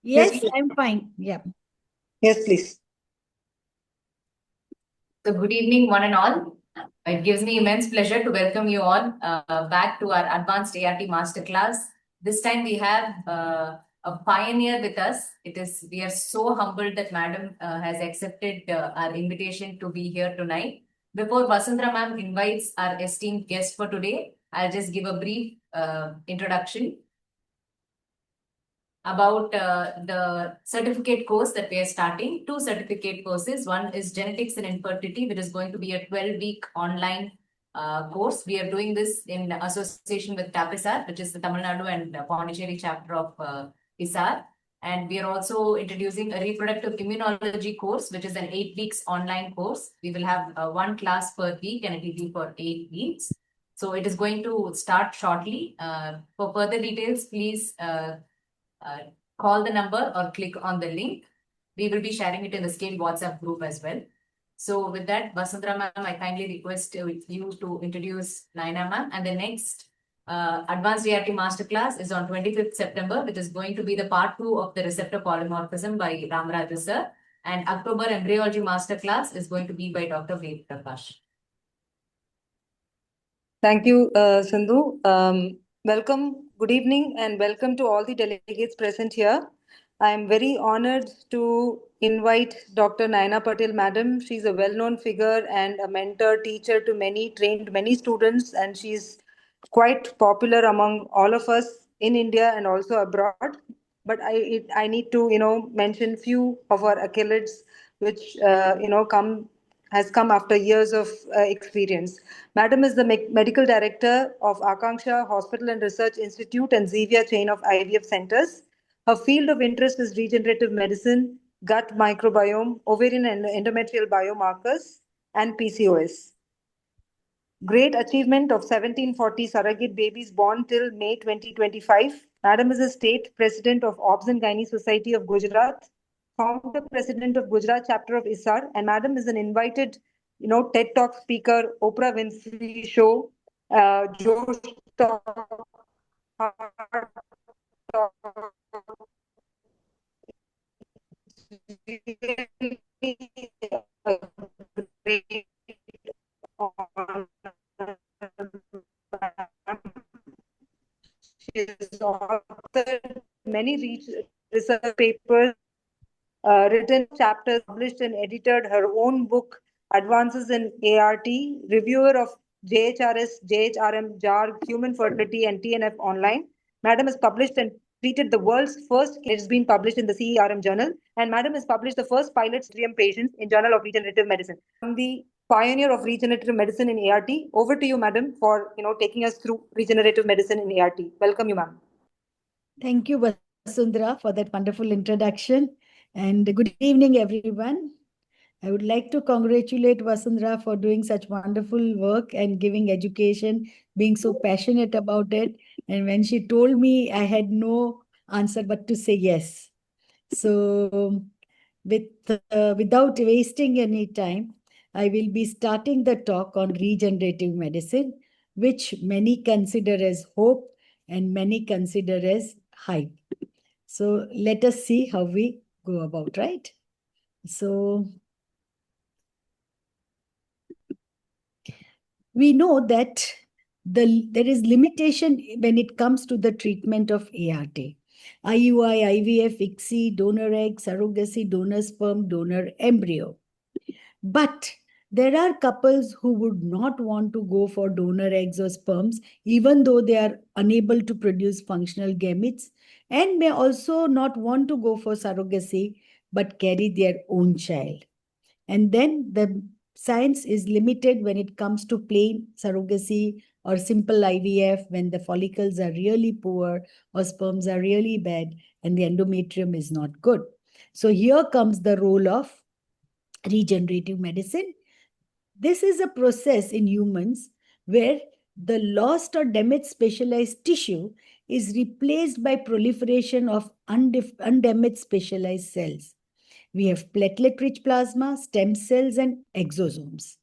Yes, please. I'm fine. Yeah. Yes, please. So, good evening, one and all. It gives me immense pleasure to welcome you all back to our Advanced ART Masterclass. This time we have a pioneer with us. We are so humbled that Madam has accepted our invitation to be here tonight. Before Vasundara Ma'am invites our esteemed guest for today, I'll just give a brief introduction about the certificate course that we are starting. Two certificate courses. One is Genetics and Infertility, which is going to be a 12-week online course. We are doing this in association with TAPISAR, which is the Tamil Nadu and Pondicherry chapter of ISAR. And we are also introducing a reproductive immunology course, which is an 8 weeks online course. We will have one class per week and it will be for 8 weeks. So it is going to start shortly. For further details, please uh, call the number or click on the link. We will be sharing it in the Scale WhatsApp group as well. So with that, Vasundara ma'am, I kindly request you to introduce Nayana ma'am. And the next Advanced ART Masterclass is on 25th September, which is going to be the part 2 of the receptor polymorphism by Ramaraj sir. And October Embryology Masterclass is going to be by Dr. Ved Prakash. Thank you, Sindhu. Welcome, good evening, and welcome to all the delegates present here. I am very honored to invite Dr. Nayana Patel, Madam. She's a well-known figure and a mentor, teacher to many, trained many students, and she's quite popular among all of us in India and also abroad. But I need to, mention few of our accolades, which, has come after years of experience. Madam is the medical director of Akanksha Hospital and Research Institute and Zivia chain of IVF centers. Her field of interest is regenerative medicine, gut microbiome, ovarian and endometrial biomarkers, and PCOS. Great achievement of 1740 surrogate babies born till May 2025. Madam is a state president of Obs and Gynae Society of Gujarat, founder president of Gujarat chapter of ISAR, and Madam is an invited, TED Talk speaker, Oprah Winfrey Show, Josh Talk, Hard Talk. Really a great honor. She has authored many research papers, written chapters, published and edited her own book, Advances in ART, reviewer of JHRS, JHRM, JAR, Human Fertility, and TNF Online. Madam has published and treated the world's first case. It's been published in the CERM journal, and Madam has published the first pilot Strium patients in Journal of Regenerative Medicine. I'm the pioneer of regenerative medicine in ART. Over to you, Madam, for taking us through regenerative medicine in ART. Welcome you, ma'am. Thank you, Vasundara, for that wonderful introduction. And good evening, everyone. I would like to congratulate Vasundara for doing such wonderful work and giving education, being so passionate about it. And when she told me, I had no answer but to say yes. So, without wasting any time, I will be starting the talk on regenerative medicine, which many consider as hope and many consider as hype. So let us see how we go about, right? So we know that there is limitation when it comes to the treatment of ART. IUI, IVF, ICSI, donor egg, surrogacy, donor sperm, donor embryo. But there are couples who would not want to go for donor eggs or sperms, even though they are unable to produce functional gametes, and may also not want to go for surrogacy, but carry their own child. And then the science is limited when it comes to plain surrogacy or simple IVF when the follicles are really poor or sperms are really bad and the endometrium is not good. So here comes the role of regenerative medicine. This is a process in humans where the lost or damaged specialized tissue is replaced by proliferation of undamaged specialized cells. We have platelet-rich plasma, stem cells, and exosomes.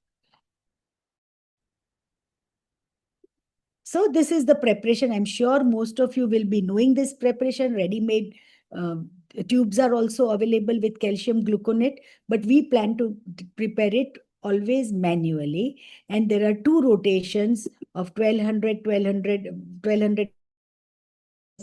So this is the preparation. I'm sure most of you will be knowing this preparation, ready-made tubes are also available with calcium gluconate, but we plan to prepare it always manually. And there are 2 rotations of 1200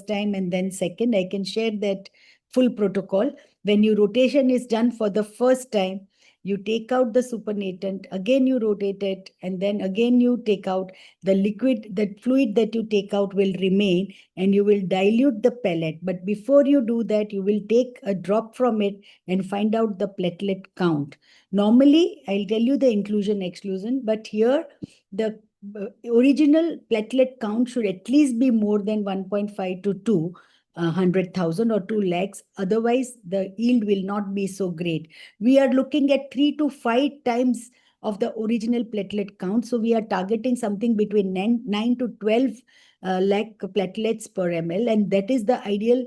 time and then second. I can share that full protocol. When your rotation is done for the first time, you take out the supernatant, again you rotate it, and then again you take out the liquid. The fluid that you take out will remain, and you will dilute the pellet. But before you do that, you will take a drop from it and find out the platelet count. Normally, I'll tell you the inclusion exclusion, but here the original platelet count should at least be more than 1.5 to 2, 100,000 or 2 lakhs. Otherwise, the yield will not be so great. We are looking at 3 to 5 times of the original platelet count. So we are targeting something between 9 to 12 lakh platelets per ml. And that is the ideal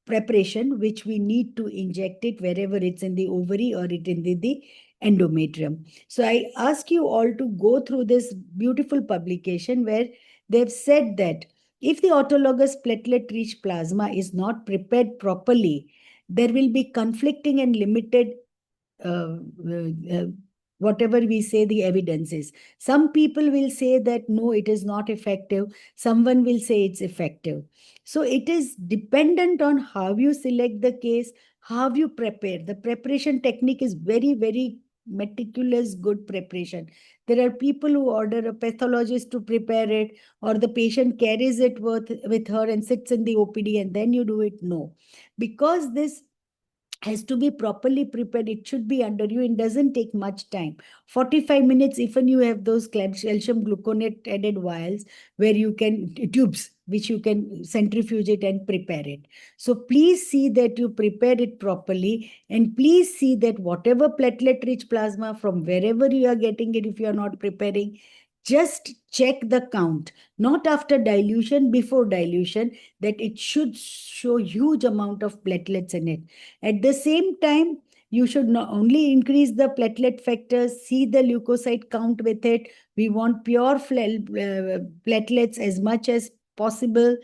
preparation which we need to inject it wherever it's in the ovary or it in the endometrium. So I ask you all to go through this beautiful publication where they've said that if the autologous platelet-rich plasma is not prepared properly, there will be conflicting and limited whatever we say the evidence is. Some people will say that no, it is not effective. Someone will say it's effective. So it is dependent on how you select the case, how you prepare. The preparation technique is very, very meticulous, good preparation. There are people who order a pathologist to prepare it, or the patient carries it with her and sits in the OPD and then you do it. No, because this has to be properly prepared. It should be under you. It doesn't take much time. 45 minutes, even you have those calcium gluconate added vials where you can, tubes, which you can centrifuge it and prepare it. So please see that you prepare it properly, and please see that whatever platelet-rich plasma from wherever you are getting it, if you are not preparing, just check the count, not after dilution, before dilution, that it should show huge amount of platelets in it. At the same time, you should not only increase the platelet factors, see the leukocyte count with it. We want pure platelets as much as possible.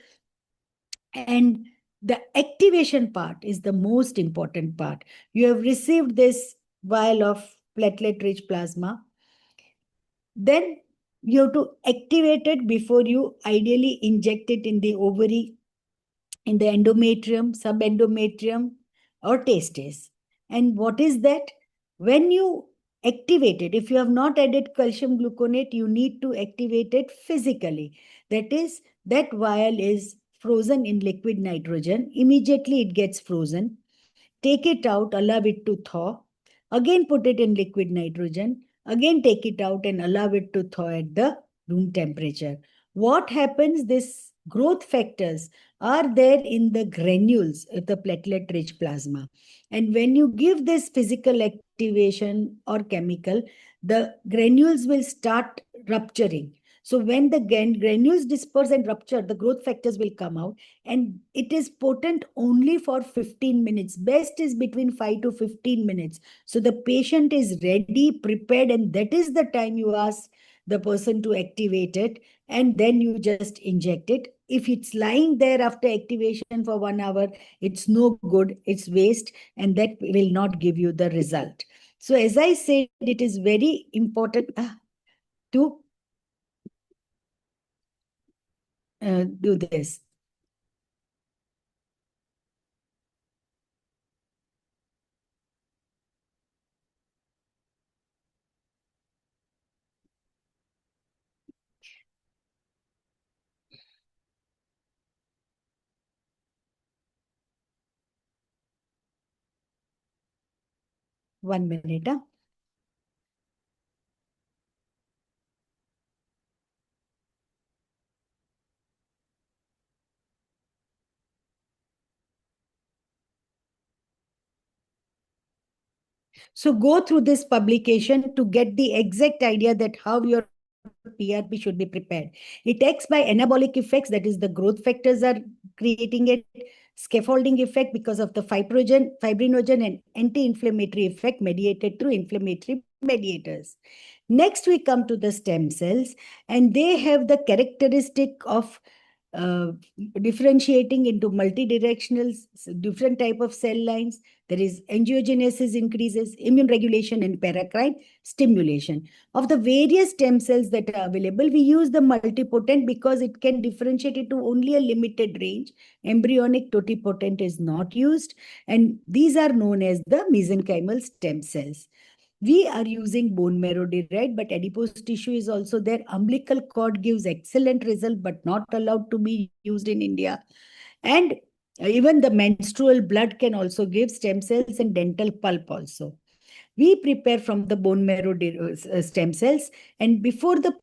And the activation part is the most important part. You have received this vial of platelet-rich plasma. Then you have to activate it before you ideally inject it in the ovary, in the endometrium, subendometrium, or testes. And what is that? When you activate it, if you have not added calcium gluconate, you need to activate it physically. That is, that vial is frozen in liquid nitrogen. Immediately it gets frozen. Take it out, allow it to thaw. Again, put it in liquid nitrogen. Again, take it out and allow it to thaw at the room temperature. What happens? This growth factors are there in the granules of the platelet-rich plasma. And when you give this physical activation or chemical, the granules will start rupturing. So when the granules disperse and rupture, the growth factors will come out, and it is potent only for 15 minutes. Best is between 5 to 15 minutes. So the patient is ready, prepared, and that is the time you ask the person to activate it, and then you just inject it. If it's lying there after activation for 1 hour, it's no good, it's waste, and that will not give you the result. So as I said, it is very important to do this. One minute. So go through this publication to get the exact idea that how your PRP should be prepared. It acts by anabolic effects, that is the growth factors are creating it, scaffolding effect because of the fibrinogen and anti-inflammatory effect mediated through inflammatory mediators. Next, we come to the stem cells, and they have the characteristic of differentiating into multidirectional, different type of cell lines. There is angiogenesis increases, immune regulation, and paracrine stimulation. Of the various stem cells that are available, we use the multipotent because it can differentiate it to only a limited range. Embryonic totipotent is not used, and these are known as the mesenchymal stem cells. We are using bone marrow derived, but adipose tissue is also there. Umbilical cord gives excellent result, but not allowed to be used in India. And even the menstrual blood can also give stem cells, and dental pulp also. We prepare from the bone marrow stem cells, and before the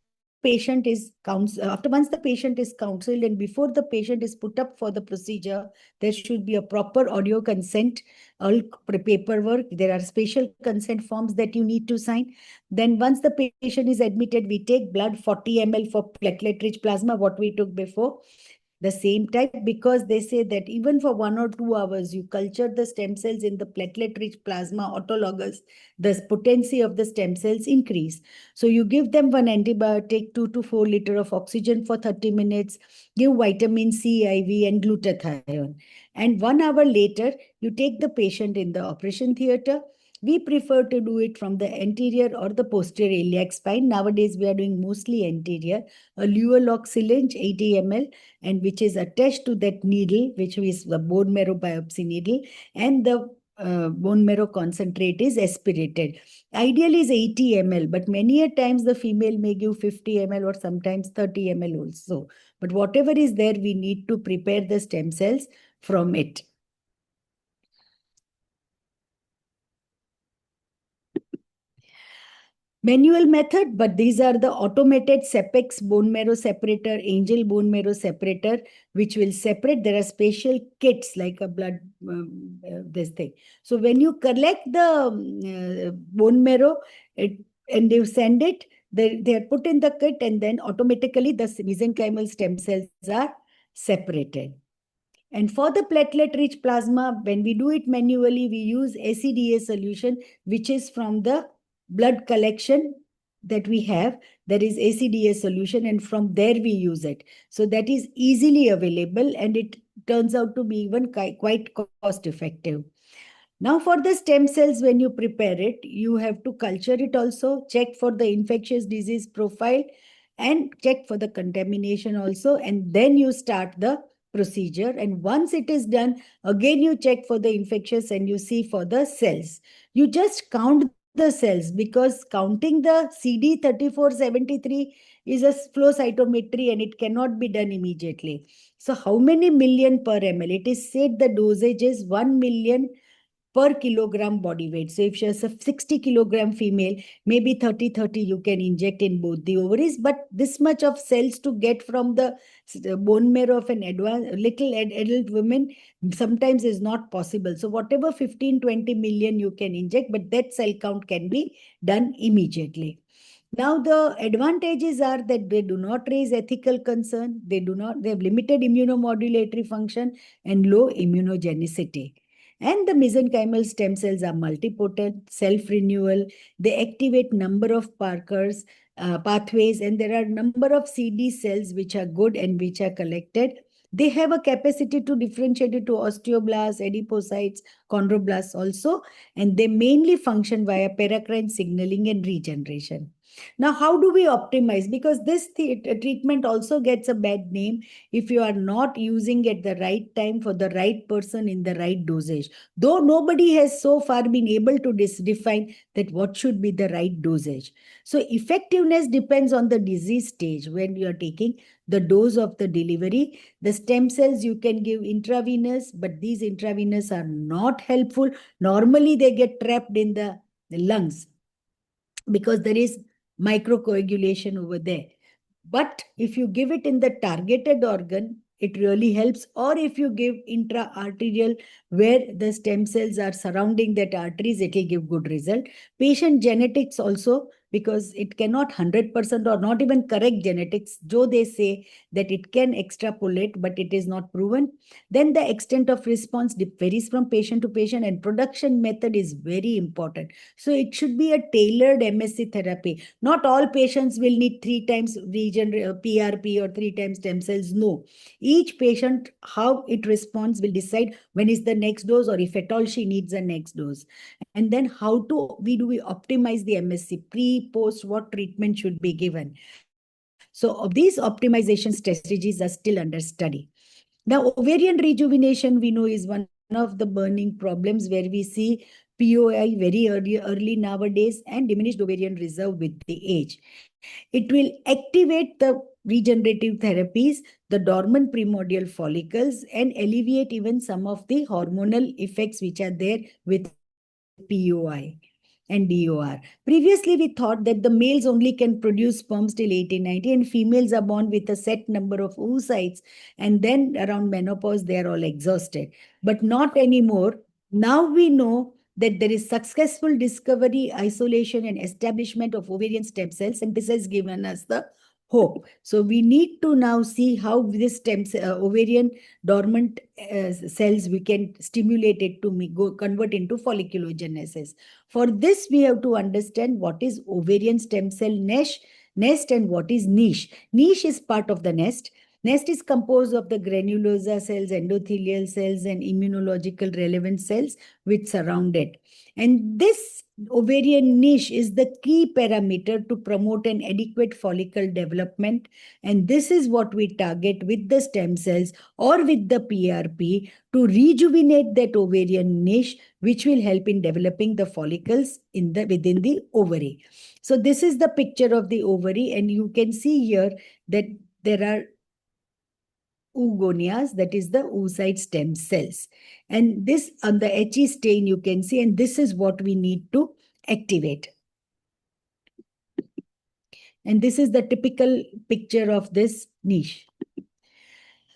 patient is once the patient is counseled and before the patient is put up for the procedure, there should be a proper audio consent, all paperwork. There are special consent forms that you need to sign. Then once the patient is admitted, we take blood 40 ml for platelet rich plasma, what we took before. The same type, because they say that even for 1 or 2 hours, you culture the stem cells in the platelet-rich plasma autologous, the potency of the stem cells increase. So you give them one antibiotic, 2 to 4 liter of oxygen for 30 minutes, give vitamin C IV and glutathione. And 1 hour later, you take the patient in the operation theater. We prefer to do it from the anterior or the posterior iliac spine. Nowadays, we are doing mostly anterior. A Luolock syringe, 80 ml, and which is attached to that needle, which is the bone marrow biopsy needle, and the bone marrow concentrate is aspirated. Ideal is 80 ml, but many a times the female may give 50 ml or sometimes 30 ml also. But whatever is there, we need to prepare the stem cells from it. Manual method, but these are the automated Sepex bone marrow separator, Angel bone marrow separator, which will separate. There are special kits like a blood, this thing. So when you collect the bone marrow and you send it, they are put in the kit, and then automatically the mesenchymal stem cells are separated. And for the platelet-rich plasma, when we do it manually, we use ACDA solution, which is from the blood collection that we have. There is ACDA solution, and from there we use it. So that is easily available, and it turns out to be even quite cost-effective. Now for the stem cells, when you prepare it, you have to culture it also, check for the infectious disease profile, and check for the contamination also, and then you start the procedure. And once it is done, again you check for the infectious and you see for the cells. You just count the cells, because counting the CD3473 is a flow cytometry and it cannot be done immediately. So how many million per ml? It is said the dosage is 1 million per kilogram body weight. So if she's a 60 kilogram female, maybe 30 you can inject in both the ovaries, but this much of cells to get from the bone marrow of an little adult woman sometimes is not possible. So whatever 15-20 million you can inject, but that cell count can be done immediately. Now, the advantages are that they do not raise ethical concern, they have limited immunomodulatory function and low immunogenicity. And the mesenchymal stem cells are multipotent, self-renewal. They activate number of Parker's pathways, and there are number of CD cells which are good and which are collected. They have a capacity to differentiate into osteoblasts, adipocytes, chondroblasts also, and they mainly function via paracrine signaling and regeneration. Now, how do we optimize? Because this treatment also gets a bad name if you are not using at the right time for the right person in the right dosage. Though nobody has so far been able to define that what should be the right dosage. So effectiveness depends on the disease stage. When you are taking the dose of the delivery, the stem cells you can give intravenous, but these intravenous are not helpful. Normally they get trapped in the lungs because there is microcoagulation over there. But if you give it in the targeted organ, it really helps. Or if you give intra-arterial, where the stem cells are surrounding that arteries, it will give good result. Patient genetics also because it cannot 100% or not even correct genetics, though they say that it can extrapolate, but it is not proven. Then the extent of response varies from patient to patient, and production method is very important. So it should be a tailored MSC therapy. Not all patients will need 3 times PRP or 3 times stem cells. No. Each patient, how it responds will decide when is the next dose, or if at all she needs a next dose. And then how do we optimize the MSC, pre, post, what treatment should be given. So these optimization strategies are still under study. Now, ovarian rejuvenation, we know, is one of the burning problems where we see POI very early nowadays and diminished ovarian reserve with the age. It will activate the regenerative therapies, the dormant primordial follicles, and alleviate even some of the hormonal effects which are there with POI and DOR. Previously, we thought that the males only can produce sperms till 1890, and females are born with a set number of oocytes, and then around menopause, they are all exhausted. But not anymore. Now we know that there is successful discovery, isolation, and establishment of ovarian stem cells, and this has given us the hope. So we need to now see how this ovarian dormant cells we can stimulate it to go convert into folliculogenesis. For this, we have to understand what is ovarian stem cell nest and what is niche. Niche is part of the nest. Nest is composed of the granulosa cells, endothelial cells, and immunological relevant cells which surround it. And this ovarian niche is the key parameter to promote an adequate follicle development. And this is what we target with the stem cells or with the PRP to rejuvenate that ovarian niche, which will help in developing the follicles within the ovary. So this is the picture of the ovary, and you can see here that there are oogonias, that is the oocyte stem cells. And this on the HE stain you can see, and this is what we need to activate. And this is the typical picture of this niche.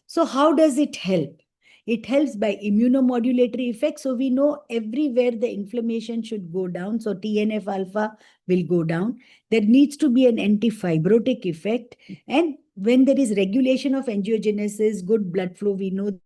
So how does it help? It helps by immunomodulatory effects. So we know everywhere the inflammation should go down. So TNF alpha will go down. There needs to be an antifibrotic effect. And when there is regulation of angiogenesis, good blood flow, we know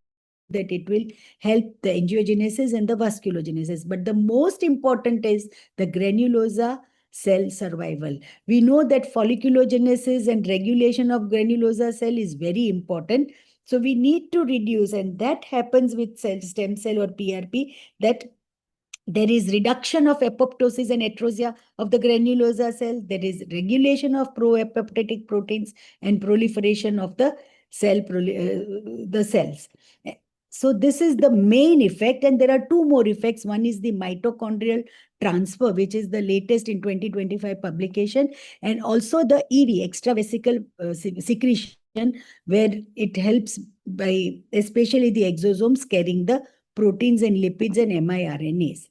that it will help the angiogenesis and the vasculogenesis. But the most important is the granulosa cell survival. We know that folliculogenesis and regulation of granulosa cell is very important. So we need to reduce, and that happens with stem cell or PRP, that there is reduction of apoptosis and atrosia of the granulosa cell. There is regulation of pro-apoptotic proteins and proliferation of the cells. So this is the main effect, and there are two more effects. One is the mitochondrial transfer, which is the latest in 2025 publication, and also the EV, extravesical secretion, where it helps by especially the exosomes carrying the proteins and lipids and miRNAs.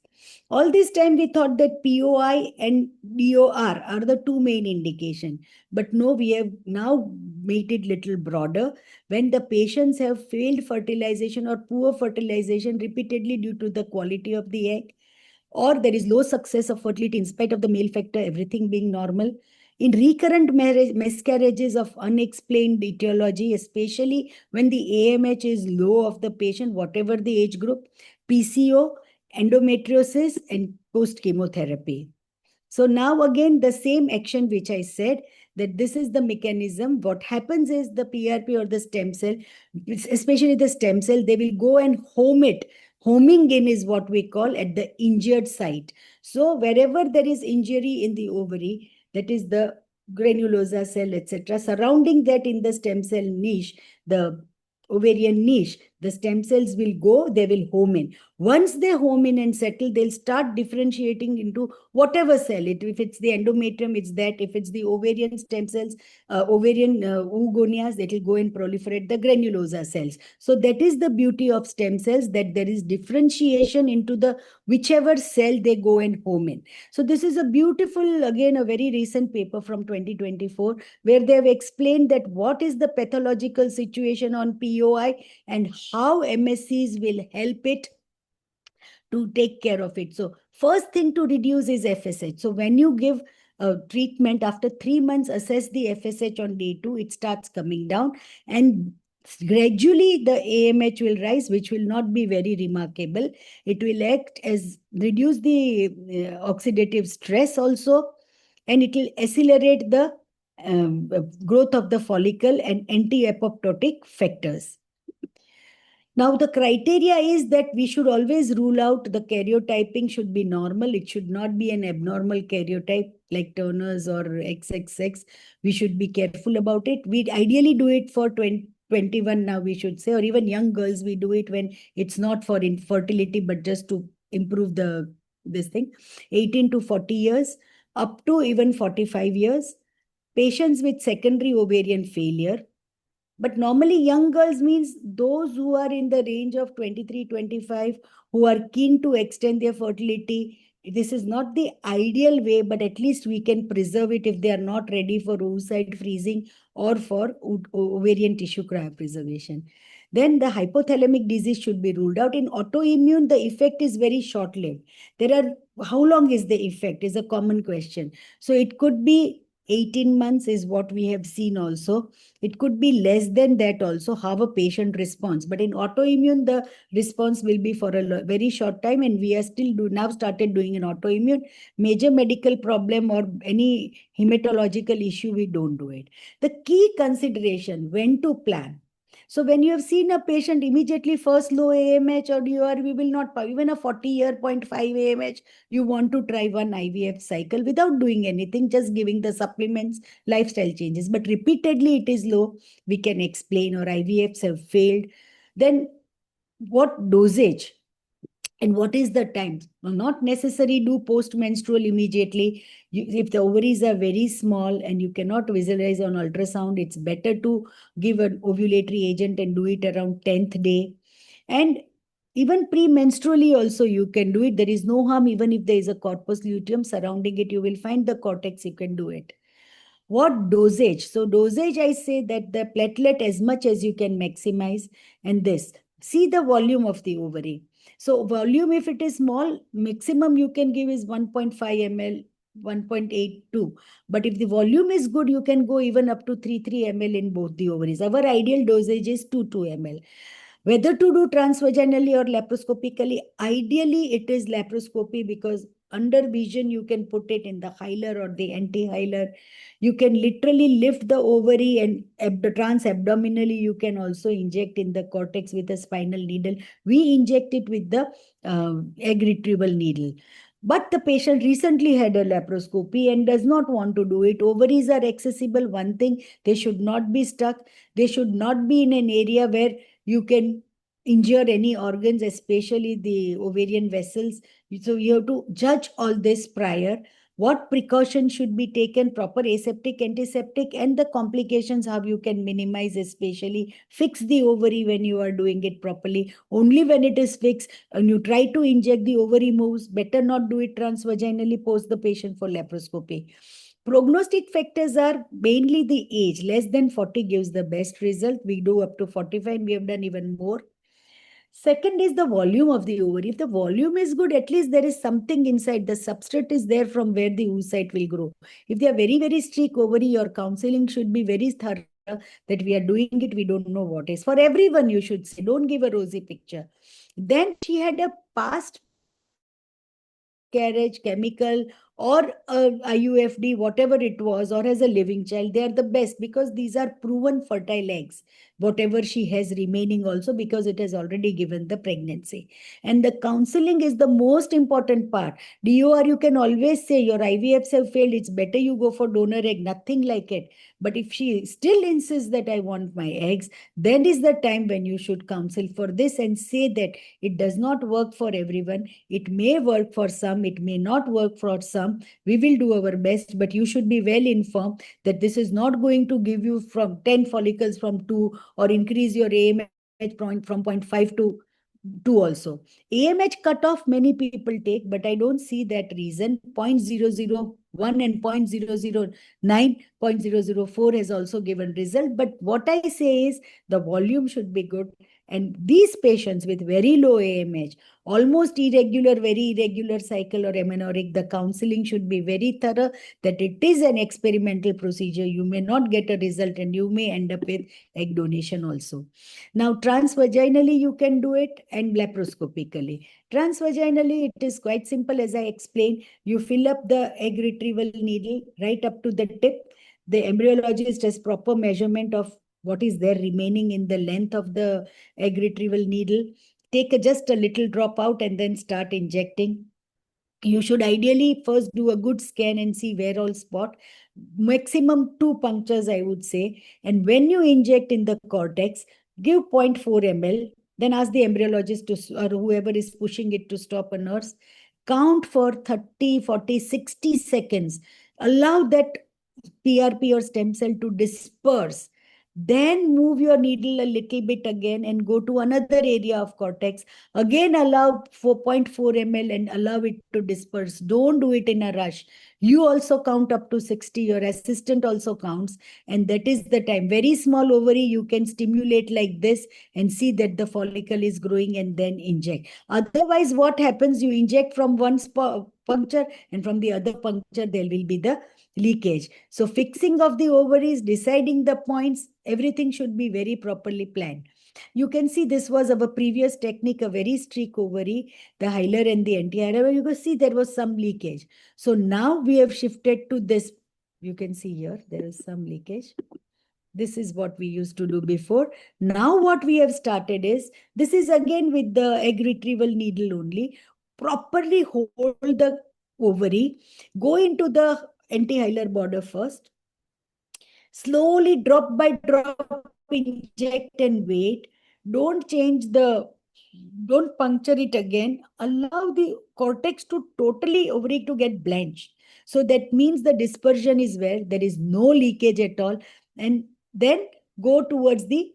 All this time we thought that POI and DOR are the two main indication. But no, we have now made it little broader. When the patients have failed fertilization or poor fertilization repeatedly due to the quality of the egg, or there is low success of fertility in spite of the male factor, everything being normal. In recurrent miscarriages of unexplained etiology, especially when the AMH is low of the patient, whatever the age group, PCO, endometriosis, and post-chemotherapy. So now again, the same action which I said, that this is the mechanism. What happens is the PRP or the stem cell, especially the stem cell, they will go and home it. Homing in is what we call at the injured site. So wherever there is injury in the ovary, that is the granulosa cell, etc., surrounding that in the stem cell niche, the ovarian niche, the stem cells will go, they will home in. Once they home in and settle, they'll start differentiating into whatever cell. If it's the endometrium, it's that. If it's the ovarian stem cells, ovarian oogonias, it will go and proliferate the granulosa cells. So that is the beauty of stem cells, that there is differentiation into the whichever cell they go and home in. So this is a beautiful, again, a very recent paper from 2024, where they have explained that what is the pathological situation on POI and how MSCs will help it to take care of it. So first thing to reduce is FSH. So when you give treatment, after 3 months, assess the FSH on day 2, it starts coming down, and gradually the AMH will rise, which will not be very remarkable. It will act as reduce the oxidative stress also, and it will accelerate the growth of the follicle and anti-apoptotic factors. Now, the criteria is that we should always rule out the karyotyping should be normal. It should not be an abnormal karyotype like Turner's or XXX. We should be careful about it. We ideally do it for 21 now, we should say, or even young girls, we do it when it's not for infertility, but just to improve this thing. 18 to 40 years, up to even 45 years. Patients with secondary ovarian failure. But normally young girls means those who are in the range of 23, 25, who are keen to extend their fertility. This is not the ideal way, but at least we can preserve it if they are not ready for oocyte freezing or for ovarian tissue cryopreservation. Then the hypothalamic disease should be ruled out. In autoimmune, the effect is very short-lived. How long is the effect is a common question. So it could be 18 months is what we have seen also. It could be less than that also, how a patient responds. But in autoimmune, the response will be for a very short time, and we are still now started doing an autoimmune. Major medical problem or any hematological issue, we don't do it. The key consideration, when to plan. So when you have seen a patient immediately first low AMH, or we will not, even a 40-year 0.5 AMH, you want to try one IVF cycle without doing anything, just giving the supplements, lifestyle changes. But repeatedly it is low, we can explain, or IVFs have failed. Then what dosage? And what is the time? Not necessary do post-menstrual immediately. If the ovaries are very small and you cannot visualize on ultrasound, it's better to give an ovulatory agent and do it around 10th day. And even premenstrually also you can do it. There is no harm, even if there is a corpus luteum surrounding it, you will find the cortex, you can do it. What dosage? So dosage, I say that the platelet as much as you can maximize, and this. See the volume of the ovary. So volume, if it is small, maximum you can give is 1.5 ml, 1.82. But if the volume is good, you can go even up to 3 ml in both the ovaries. Our ideal dosage is 2 ml. Whether to do transvaginally or laparoscopically, ideally it is laparoscopy, because under vision you can put it in the hilar or the anti-hilar. You can literally lift the ovary, and trans-abdominally you can also inject in the cortex with a spinal needle. We inject it with the egg retrieval needle. But the patient recently had a laparoscopy and does not want to do it. Ovaries are accessible. One thing, they should not be stuck. They should not be in an area where you can injure any organs, especially the ovarian vessels. So you have to judge all this prior. What precautions should be taken, proper aseptic, antiseptic, and the complications, how you can minimize, especially fix the ovary when you are doing it properly. Only when it is fixed and you try to inject, the ovary moves, better not do it transvaginally, post the patient for laparoscopy. Prognostic factors are mainly the age. Less than 40 gives the best result. We do up to 45, we have done even more. Second is the volume of the ovary. If the volume is good, at least there is something inside. The substrate is there from where the oocyte will grow. If they are very, very streak ovary, your counseling should be very thorough, that we are doing it, we don't know what is. For everyone, you should say, don't give a rosy picture. Then she had a past carriage, chemical, or IUFD, whatever it was, or as a living child, they are the best, because these are proven fertile eggs, whatever she has remaining also, because it has already given the pregnancy. And the counseling is the most important part. DOR, you can always say your IVFs have failed, it's better you go for donor egg, nothing like it. But if she still insists that I want my eggs, then is the time when you should counsel for this and say that it does not work for everyone. It may work for some, it may not work for some. We will do our best, but you should be well informed that this is not going to give you from 10 follicles from 2, or increase your AMH point from 0.5 to 2 also. AMH cutoff many people take, but I don't see that reason. 0.001 and 0.009, 0.004 has also given result. But what I say is the volume should be good. And these patients with very low AMH, almost irregular, very irregular cycle or amenorrheic, the counseling should be very thorough, that it is an experimental procedure. You may not get a result and you may end up with egg donation also. Now, transvaginally, you can do it, and laparoscopically. Transvaginally, it is quite simple. As I explained, you fill up the egg retrieval needle right up to the tip. The embryologist has proper measurement of what is there remaining in the length of the egg retrieval needle. Take just a little drop out and then start injecting. You should ideally first do a good scan and see where all spot. Maximum 2 punctures, I would say. And when you inject in the cortex, give 0.4 ml. Then ask the embryologist to, or whoever is pushing it, to stop a nurse. Count for 30, 40, 60 seconds. Allow that PRP or stem cell to disperse. Then move your needle a little bit again and go to another area of cortex. Again, allow 4.4 ml and allow it to disperse. Don't do it in a rush. You also count up to 60. Your assistant also counts. And that is the time. Very small ovary, you can stimulate like this and see that the follicle is growing and then inject. Otherwise, what happens? You inject from one puncture and from the other puncture, there will be the leakage. So fixing of the ovaries, deciding the points, everything should be very properly planned. You can see this was our previous technique, a very streak ovary, the hilar and the anti-hilar. You can see there was some leakage. So now we have shifted to this. You can see here, there is some leakage. This is what we used to do before. Now what we have started is, this is again with the egg retrieval needle only. Properly hold the ovary, go into the anti-hilar border first, slowly drop by drop inject and wait. Don't change the, don't puncture it again. Allow the cortex to totally ovary to get blanched. So that means the dispersion is where there is no leakage at all. And then go towards the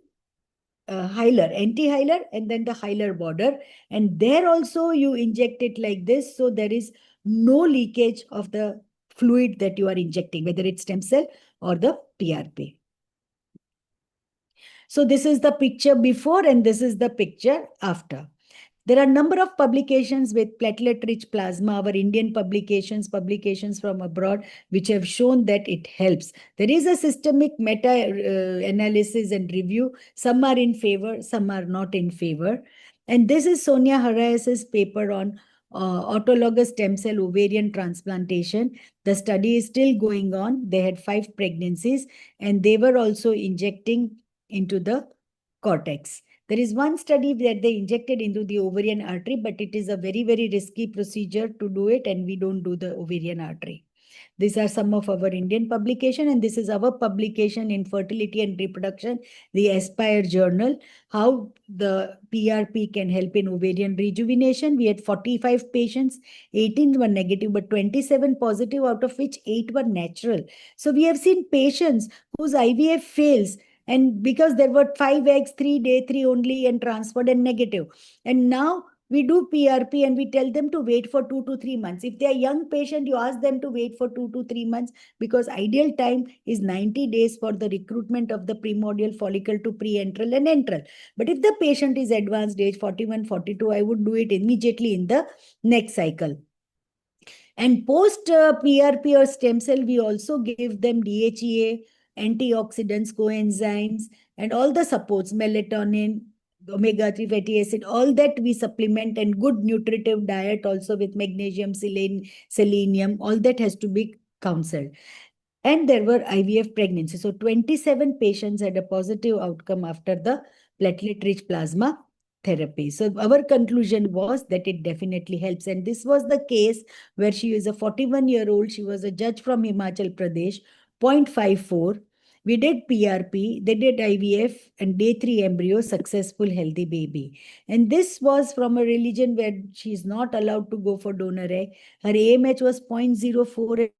hilar, anti-hilar, and then the hilar border. And there also you inject it like this. So there is no leakage of the fluid that you are injecting, whether it's stem cell or the PRP. So this is the picture before and this is the picture after. There are a number of publications with platelet-rich plasma, our Indian publications from abroad, which have shown that it helps. There is a systemic meta-analysis and review. Some are in favor, some are not in favor. And this is Sonia Harayas's paper on autologous stem cell ovarian transplantation. The study is still going on. They had 5 pregnancies and they were also injecting into the cortex. There is one study where they injected into the ovarian artery, but it is a very, very risky procedure to do it, and we don't do the ovarian artery. These are some of our Indian publication, and this is our publication in Fertility and Reproduction, the Aspire journal, how the PRP can help in ovarian rejuvenation. We had 45 patients, 18 were negative, but 27 positive, out of which 8 were natural. So we have seen patients whose IVF fails, and because there were 5 eggs, 3 day 3 only, and transferred and negative. And now we do PRP and we tell them to wait for 2 to 3 months. If they are young patient, you ask them to wait for 2 to 3 months, because ideal time is 90 days for the recruitment of the primordial follicle to pre-enteral and enteral. But if the patient is advanced age 41, 42, I would do it immediately in the next cycle. And post PRP or stem cell, we also give them DHEA, antioxidants, coenzymes, and all the supports, melatonin, omega-3 fatty acid, all that we supplement, and good nutritive diet also with magnesium, selenium, all that has to be counseled. And there were IVF pregnancies. So 27 patients had a positive outcome after the platelet-rich plasma therapy. So our conclusion was that it definitely helps. And this was the case where she is a 41-year-old. She was a judge from Himachal Pradesh, 0.54. We did PRP, they did IVF, and day 3 embryo, successful, healthy baby. And this was from a religion where she is not allowed to go for donor egg. Her AMH was 0.04.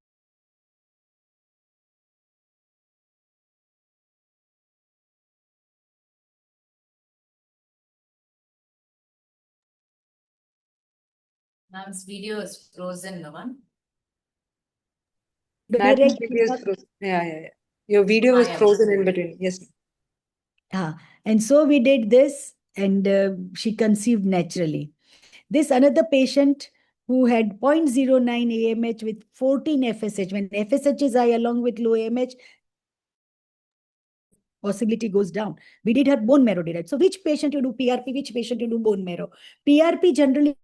Ma'am's video is frozen, Naman. Madam's video is frozen. Yeah. Your video was Yeah. frozen in between. Yes. And so we did this, and she conceived naturally. This another patient who had 0.09 AMH with 14 FSH. When FSH is high along with low AMH, possibility goes down. We did her bone marrow data. So which patient you do PRP, which patient you do bone marrow? PRP generally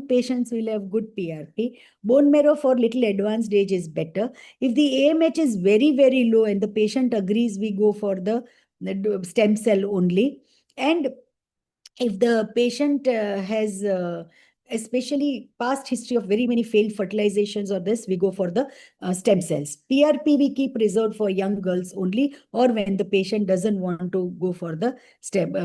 patients will have good PRP. Bone marrow for little advanced age is better. If the AMH is very, very low and the patient agrees, we go for the stem cell only. And if the patient has especially past history of very many failed fertilizations or this, we go for the stem cells. PRP we keep reserved for young girls only, or when the patient doesn't want to go for the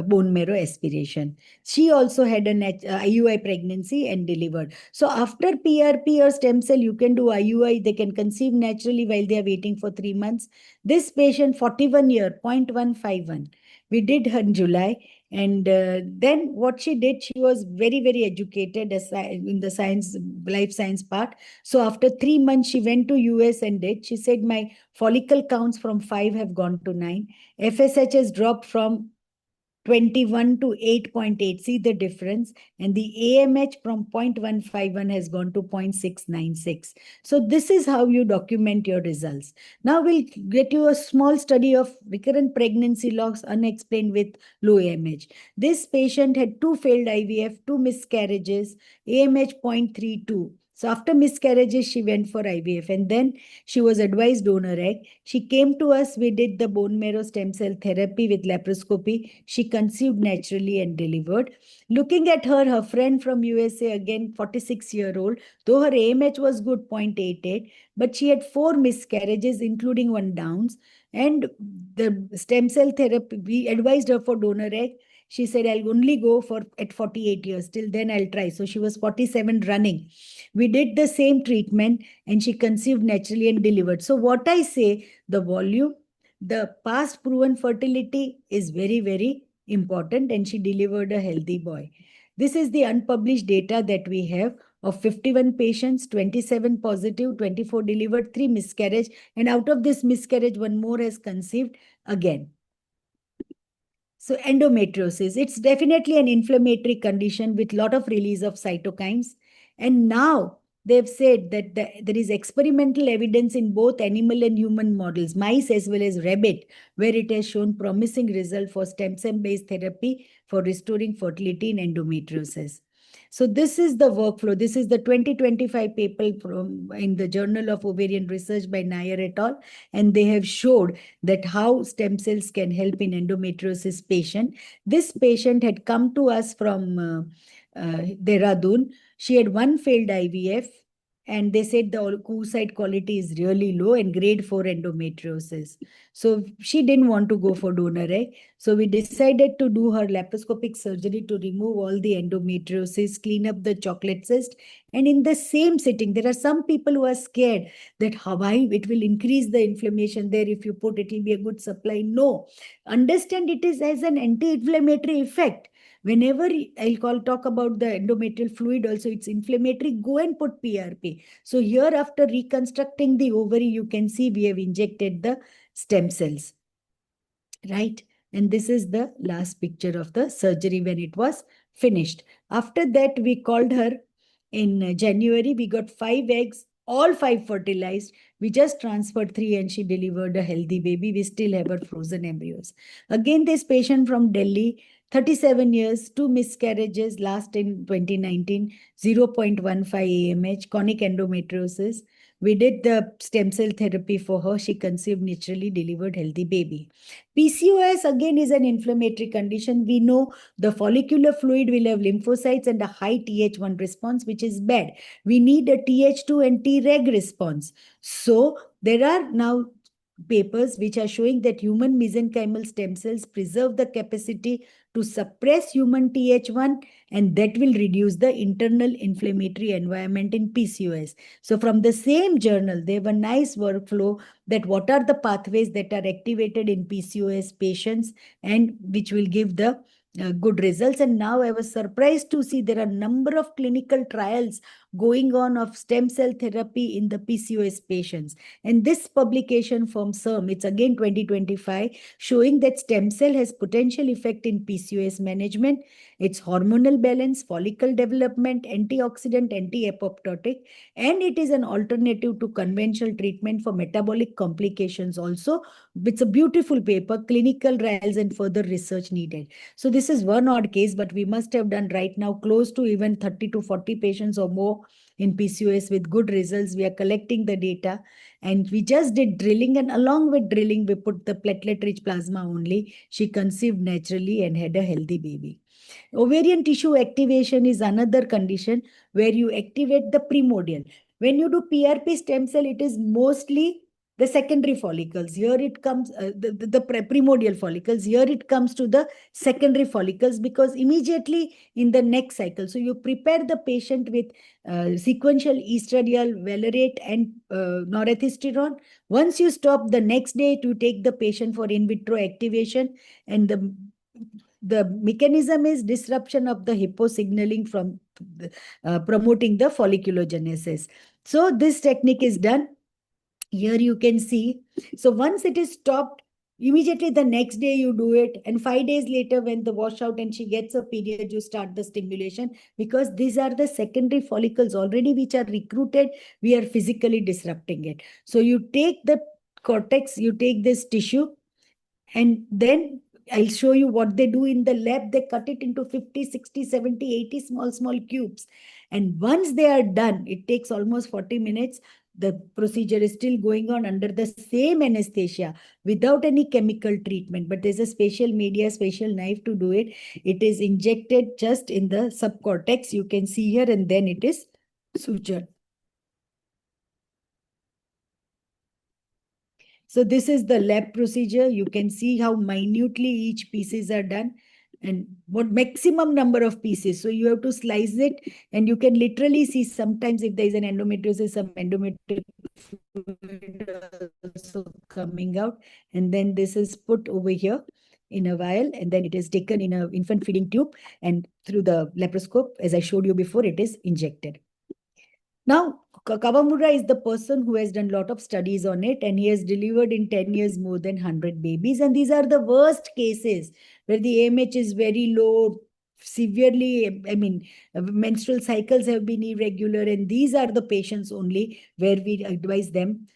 bone marrow aspiration. She also had an IUI pregnancy and delivered. So after PRP or stem cell, you can do IUI. They can conceive naturally while they are waiting for 3 months. This patient, 41 year, 0.151. We did her in July. And then what she did, she was very, very educated in the science, life science part. So after 3 months, she went to US and did. She said, my follicle counts from 5 have gone to 9. FSH has dropped from 21 to 8.8. See the difference. And the AMH from 0.151 has gone to 0.696. So this is how you document your results. Now we'll get you a small study of recurrent pregnancy loss unexplained with low AMH. This patient had 2 failed IVF, 2 miscarriages, AMH 0.32. So after miscarriages, she went for IVF and then she was advised donor egg. She came to us. We did the bone marrow stem cell therapy with laparoscopy. She conceived naturally and delivered. Looking at her, her friend from USA, again 46-year-old, though her AMH was good 0.88, but she had 4 miscarriages, including 1 Downs. And the stem cell therapy, we advised her for donor egg. She said, I'll only go for at 48 years. Till then, I'll try. So she was 47 running. We did the same treatment and she conceived naturally and delivered. So what I say, the volume, the past proven fertility is very, very important, and she delivered a healthy boy. This is the unpublished data that we have of 51 patients, 27 positive, 24 delivered, 3 miscarriage, and out of this miscarriage, 1 more has conceived again. So endometriosis, it's definitely an inflammatory condition with lot of release of cytokines. And now they've said that there is experimental evidence in both animal and human models, mice as well as rabbit, where it has shown promising result for stem cell-based therapy for restoring fertility in endometriosis. So this is the workflow. This is the 2025 paper in the Journal of Ovarian Research by Nayana et al. And they have showed that how stem cells can help in endometriosis patient. This patient had come to us from Dehradun. She had 1 failed IVF, and they said the oocyte quality is really low and grade 4 endometriosis. So she didn't want to go for donor egg. So we decided to do her laparoscopic surgery to remove all the endometriosis, clean up the chocolate cyst. And in the same sitting, there are some people who are scared that how it will increase the inflammation there. If you put, it will be a good supply. No, understand it is as an anti-inflammatory effect. Whenever I'll talk about the endometrial fluid also, it's inflammatory, go and put PRP. So here after reconstructing the ovary, you can see we have injected the stem cells, right? And this is the last picture of the surgery when it was finished. After that, we called her in January. We got 5 eggs, all 5 fertilized. We just transferred 3 and she delivered a healthy baby. We still have her frozen embryos. Again, this patient from Delhi, 37 years, 2 miscarriages, last in 2019, 0.15 AMH, chronic endometriosis. We did the stem cell therapy for her. She conceived naturally, delivered healthy baby. PCOS again is an inflammatory condition. We know the follicular fluid will have lymphocytes and a high Th1 response, which is bad. We need a Th2 and Treg response. So there are now papers which are showing that human mesenchymal stem cells preserve the capacity to suppress human Th1, and that will reduce the internal inflammatory environment in PCOS. So from the same journal, they have a nice workflow that what are the pathways that are activated in PCOS patients and which will give the good results. And now I was surprised to see there are a number of clinical trials going on of stem cell therapy in the PCOS patients. And this publication from SERM, it's again 2025, showing that stem cell has potential effect in PCOS management, its hormonal balance, follicle development, antioxidant, anti-apoptotic, and it is an alternative to conventional treatment for metabolic complications also. It's a beautiful paper, clinical trials and further research needed. So this is one odd case, but we must have done right now close to even 30 to 40 patients or more in PCOS with good results. We are collecting the data and we just did drilling, and along with drilling, we put the platelet-rich plasma only. She conceived naturally and had a healthy baby. Ovarian tissue activation is another condition where you activate the primordial. When you do PRP stem cell, it is mostly the secondary follicles. Here it comes, the primordial follicles. Here it comes to the secondary follicles because immediately in the next cycle. So you prepare the patient with sequential estradiol, valerate, and norethistron. Once you stop, the next day to take the patient for in vitro activation, and the mechanism is disruption of the hyposignaling from promoting the folliculogenesis. So this technique is done. Here you can see. So once it is stopped, immediately the next day you do it. And 5 days later, when the washout and she gets a period, you start the stimulation because these are the secondary follicles already which are recruited. We are physically disrupting it. So you take the cortex, you take this tissue, and then I'll show you what they do in the lab. They cut it into 50, 60, 70, 80 small cubes. And once they are done, it takes almost 40 minutes. The procedure is still going on under the same anesthesia without any chemical treatment. But there's a special media, special knife to do it. It is injected just in the subcortex. You can see here, and then it is sutured. So this is the lab procedure. You can see how minutely each pieces are done and what maximum number of pieces. So you have to slice it, and you can literally see sometimes if there is an endometriosis, some endometrial fluid also coming out. And then this is put over here in a vial, and then it is taken in an infant feeding tube, and through the laparoscope, as I showed you before, it is injected. Now, Kawamura is the person who has done a lot of studies on it, and he has delivered in 10 years more than 100 babies. And these are the worst cases where the AMH is very low, severely, menstrual cycles have been irregular. And these are the patients only where we advise them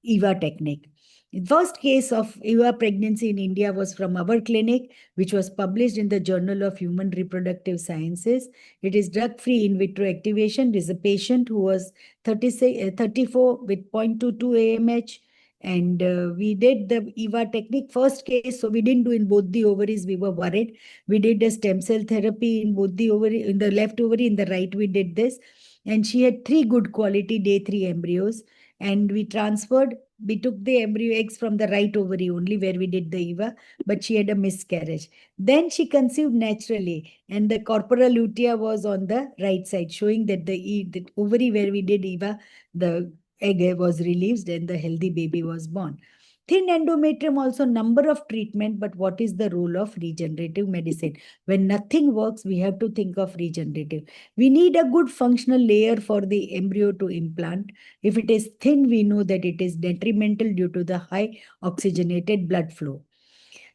EVA technique. The first case of EVA pregnancy in India was from our clinic, which was published in the Journal of Human Reproductive Sciences. It is drug-free in vitro activation. There is a patient who was 34 with 0.22 AMH. And we did the EVA technique, first case. So we didn't do in both the ovaries. We were worried. We did a stem cell therapy in both the ovary, in the left ovary, in the right we did this. And she had 3 good quality day 3 embryos. And we took the embryo eggs from the right ovary only where we did the EVA, but she had a miscarriage. Then she conceived naturally, and the corpora lutea was on the right side, showing that the ovary where we did EVA, the egg was released and the healthy baby was born. Thin endometrium also number of treatment, but what is the role of regenerative medicine? When nothing works, we have to think of regenerative. We need a good functional layer for the embryo to implant. If it is thin, we know that it is detrimental due to the high oxygenated blood flow.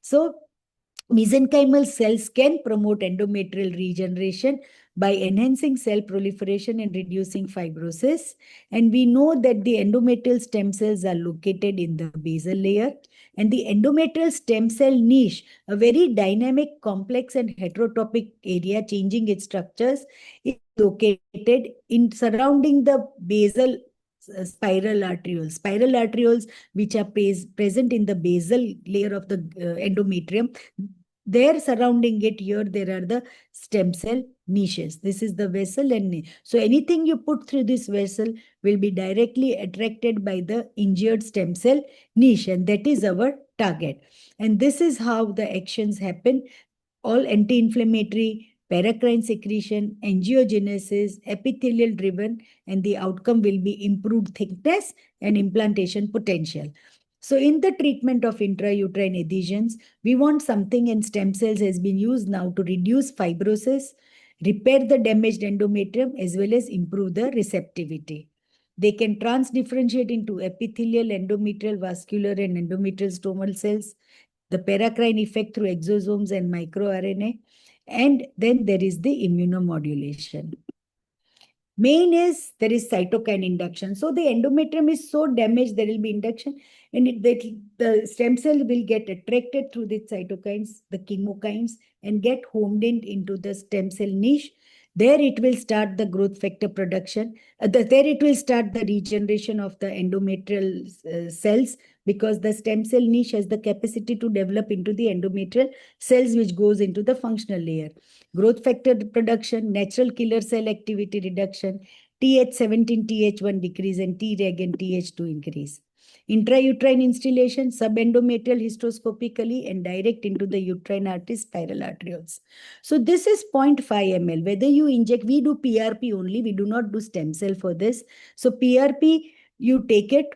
So mesenchymal cells can promote endometrial regeneration by enhancing cell proliferation and reducing fibrosis. And we know that the endometrial stem cells are located in the basal layer. And the endometrial stem cell niche, a very dynamic, complex, and heterotopic area changing its structures, is located in surrounding the basal spiral arterioles. Spiral arterioles, which are present in the basal layer of the endometrium, there surrounding it here, there are the stem cell niches. This is the vessel and so anything you put through this vessel will be directly attracted by the injured stem cell niche, and that is our target. And this is how the actions happen. All anti-inflammatory, paracrine secretion, angiogenesis, epithelial driven, and the outcome will be improved thickness and implantation potential. So in the treatment of intrauterine adhesions, we want something, and stem cells has been used now to reduce fibrosis repair the damaged endometrium as well as improve the receptivity. They can transdifferentiate into epithelial, endometrial, vascular, and endometrial stromal cells, the paracrine effect through exosomes and microRNA, and then there is the immunomodulation. Main is there is cytokine induction. So the endometrium is so damaged, there will be induction, and the stem cell will get attracted through the cytokines, the chemokines, and get homed into the stem cell niche. There it will start the growth factor production. There it will start the regeneration of the endometrial cells, because the stem cell niche has the capacity to develop into the endometrial cells, which goes into the functional layer. Growth factor production, natural killer cell activity reduction, Th17, Th1 decrease, and Treg and Th2 increase. Intrauterine instillation, subendometrial hysteroscopically and direct into the uterine artery spiral arterioles. So this is 0.5 ml. Whether you inject, we do PRP only. We do not do stem cell for this. So PRP, you take it,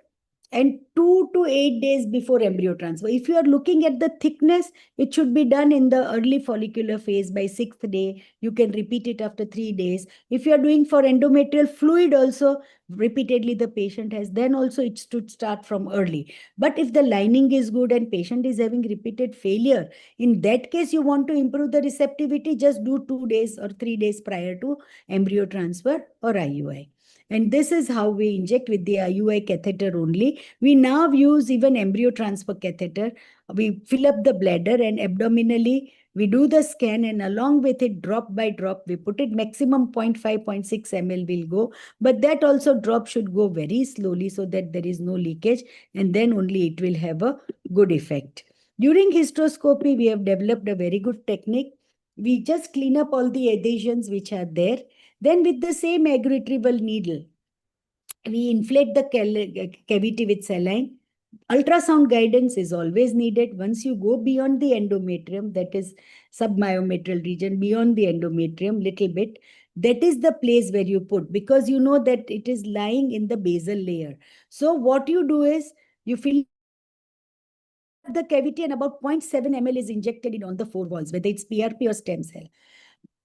and 2 to 8 days before embryo transfer. If you are looking at the thickness, it should be done in the early follicular phase by 6th day. You can repeat it after 3 days. If you are doing for endometrial fluid also, repeatedly the patient has, then also it should start from early. But if the lining is good and patient is having repeated failure, in that case, you want to improve the receptivity, just do 2 days or 3 days prior to embryo transfer or IUI. And this is how we inject with the IUI catheter only. We now use even embryo transfer catheter. We fill up the bladder and abdominally we do the scan, and along with it, drop by drop, we put it maximum 0.5, 0.6 ml will go. But that also drop should go very slowly so that there is no leakage, and then only it will have a good effect. During hysteroscopy, we have developed a very good technique. We just clean up all the adhesions which are there. Then with the same egg retrieval needle, we inflate the cavity with saline. Ultrasound guidance is always needed. Once you go beyond the endometrium, that is submyometrial region, beyond the endometrium little bit, that is the place where you put, because you know that it is lying in the basal layer. So what you do is you fill the cavity and about 0.7 ml is injected in on the four walls, whether it's PRP or stem cell.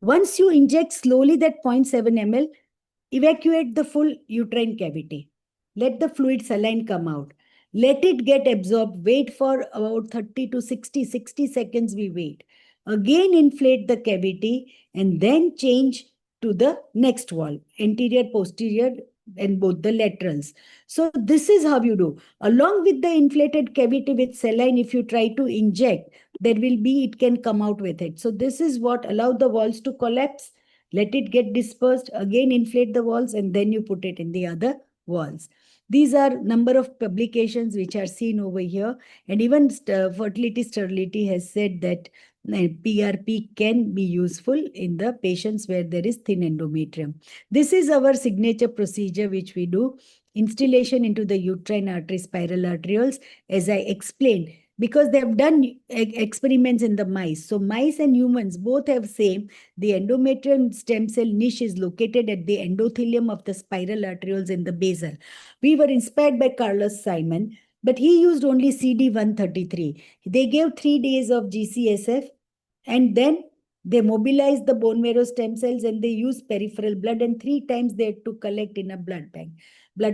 Once you inject slowly that 0.7 ml, evacuate the full uterine cavity. Let the fluid saline come out. Let it get absorbed. Wait for about 30 to 60 seconds we wait. Again inflate the cavity and then change to the next wall, anterior, posterior, and both the laterals. So this is how you do. Along with the inflated cavity with saline, if you try to inject, there will be, it can come out with it. So this is what allow the walls to collapse. Let it get dispersed, again inflate the walls, and then you put it in the other walls. These are number of publications which are seen over here. And even Fertility Sterility has said that PRP can be useful in the patients where there is thin endometrium. This is our signature procedure which we do. Instillation into the uterine artery spiral arterioles, as I explained, because they have done experiments in the mice. So mice and humans both have same. The endometrium stem cell niche is located at the endothelium of the spiral arterioles in the basal. We were inspired by Carlos Simon, but he used only CD133. They gave 3 days of GCSF, and then they mobilized the bone marrow stem cells and they used peripheral blood, and 3 times they had to collect in a blood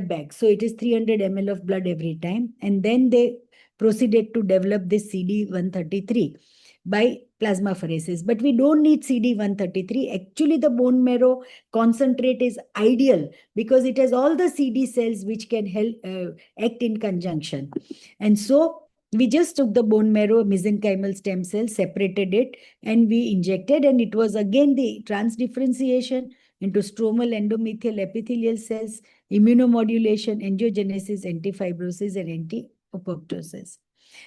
bag. So it is 300 ml of blood every time. And then they proceeded to develop this CD133 by plasmapheresis. But we don't need CD133. Actually, the bone marrow concentrate is ideal because it has all the CD cells which can help act in conjunction. And so we just took the bone marrow mesenchymal stem cell, separated it, and we injected, and it was again the transdifferentiation into stromal endometrial epithelial cells, immunomodulation, angiogenesis, antifibrosis, and anti-apoptosis.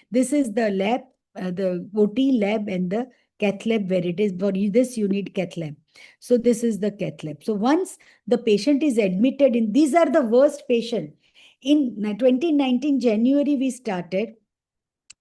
This is the lab, the OT lab and the cath lab where it is. For this, you need cath lab. So this is the cath lab. So once the patient is admitted in, these are the worst patient. In 2019 January, we started.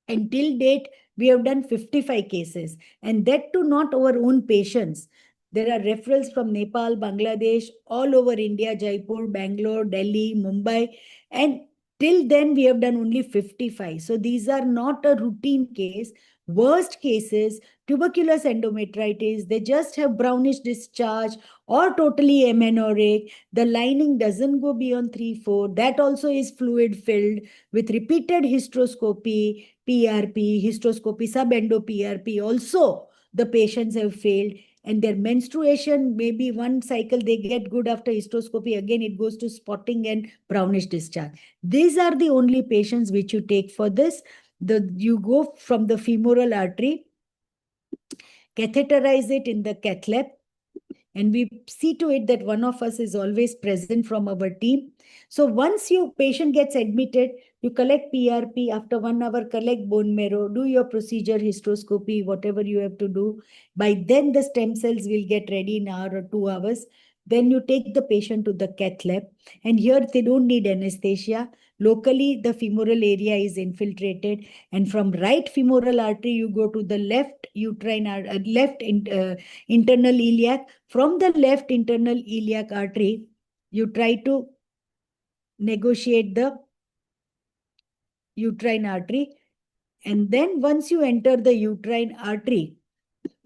Until date, we have done 55 cases, and that too not our own patients. There are referrals from Nepal, Bangladesh, all over India, Jaipur, Bangalore, Delhi, Mumbai, and till then we have done only 55. So these are not a routine case. Worst cases, tuberculous endometritis, they just have brownish discharge or totally amenorrheic. The lining doesn't go beyond 3-4. That also is fluid filled with repeated hysteroscopy, PRP, hysteroscopy, subendo PRP. Also, the patients have failed. And their menstruation, maybe one cycle they get good after hysteroscopy, again it goes to spotting and brownish discharge. These are the only patients which you take for this. You go from the femoral artery, catheterize it in the cath lab, and we see to it that one of us is always present from our team. So once your patient gets admitted, you collect PRP. After 1 hour, collect bone marrow, do your procedure, hysteroscopy, whatever you have to do. By then, the stem cells will get ready in an hour or 2 hours. Then you take the patient to the cath lab. And here they don't need anesthesia. Locally, the femoral area is infiltrated. And from right femoral artery, you go to the left uterine, internal iliac. From the left internal iliac artery, you try to negotiate the uterine artery. And then once you enter the uterine artery,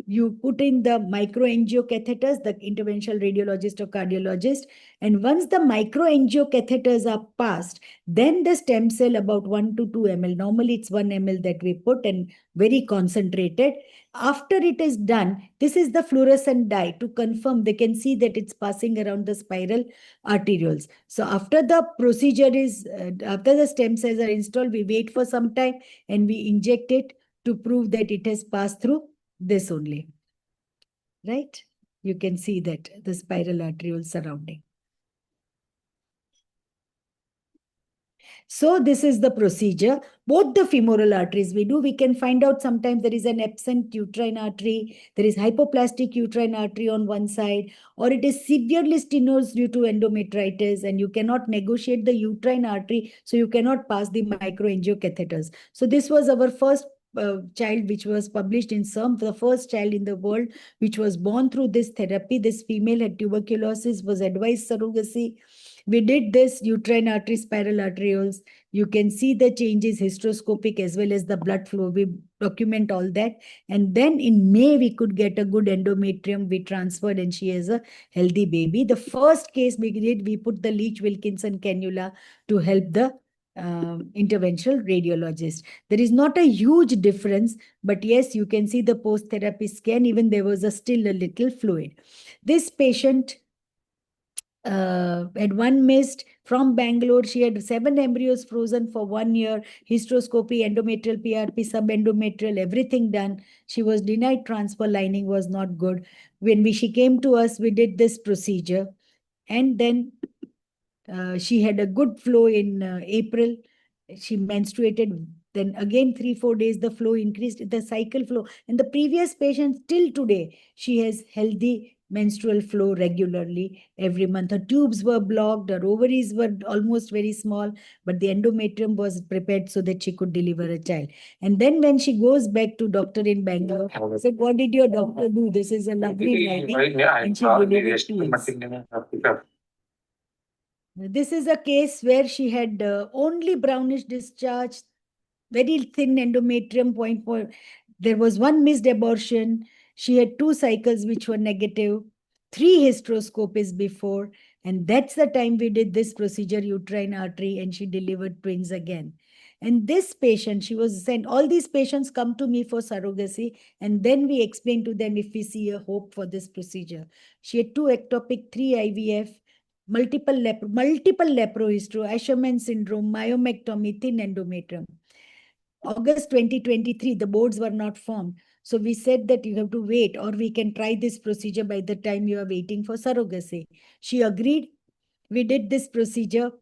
you put in the microangiocatheters, the interventional radiologist or cardiologist. And once the microangiocatheters are passed, then the stem cell about 1 to 2 ml. Normally it's 1 ml that we put and very concentrated. After it is done, this is the fluorescent dye to confirm. They can see that it's passing around the spiral arterioles. So after the procedure is, after the stem cells are installed, we wait for some time and we inject it to prove that it has passed through this only, right? You can see that the spiral arteriole surrounding. So this is the procedure. Both the femoral arteries we do, we can find out sometimes there is an absent uterine artery, there is hypoplastic uterine artery on one side, or it is severely stenosed due to endometritis and you cannot negotiate the uterine artery, so you cannot pass the microangiocatheters. So this was our first child which was published in SERM, the first child in the world which was born through this therapy. This female had tuberculosis, was advised surrogacy. We did this uterine artery, spiral arterioles. You can see the changes hysteroscopic as well as the blood flow. We document all that. And then in May, we could get a good endometrium. We transferred and she has a healthy baby. The first case we did, we put the Leach-Wilkinson cannula to help the interventional radiologist. There is not a huge difference, but yes, you can see the post-therapy scan, even there was still a little fluid. This patient had one missed from Bangalore. She had 7 embryos frozen for 1 year, hysteroscopy, endometrial PRP, subendometrial, everything done. She was denied transfer, lining was not good. When she came to us, we did this procedure. And then she had a good flow in April. She menstruated. Then again, 3-4 days, the flow increased, the cycle flow. And the previous patient, till today, she has healthy menstrual flow regularly every month. Her tubes were blocked, her ovaries were almost very small, but the endometrium was prepared so that she could deliver a child. And then when she goes back to doctor in Bangalore, I said, what did your doctor do? This is a lovely writing. And she delivered twins. This is a case where she had only brownish discharge, very thin endometrium, point. There was one missed abortion. She had 2 cycles which were negative, 3 hysteroscopies before, and that's the time we did this procedure, uterine artery, and she delivered twins again. And this patient, she was sent, all these patients come to me for surrogacy, and then we explain to them if we see a hope for this procedure. She had 2 ectopic, 3 IVF, multiple leprohistro, Asherman syndrome, myomectomy, thin endometrium. August 2023, the boards were not formed. So we said that you have to wait, or we can try this procedure by the time you are waiting for surrogacy. She agreed. We did this procedure.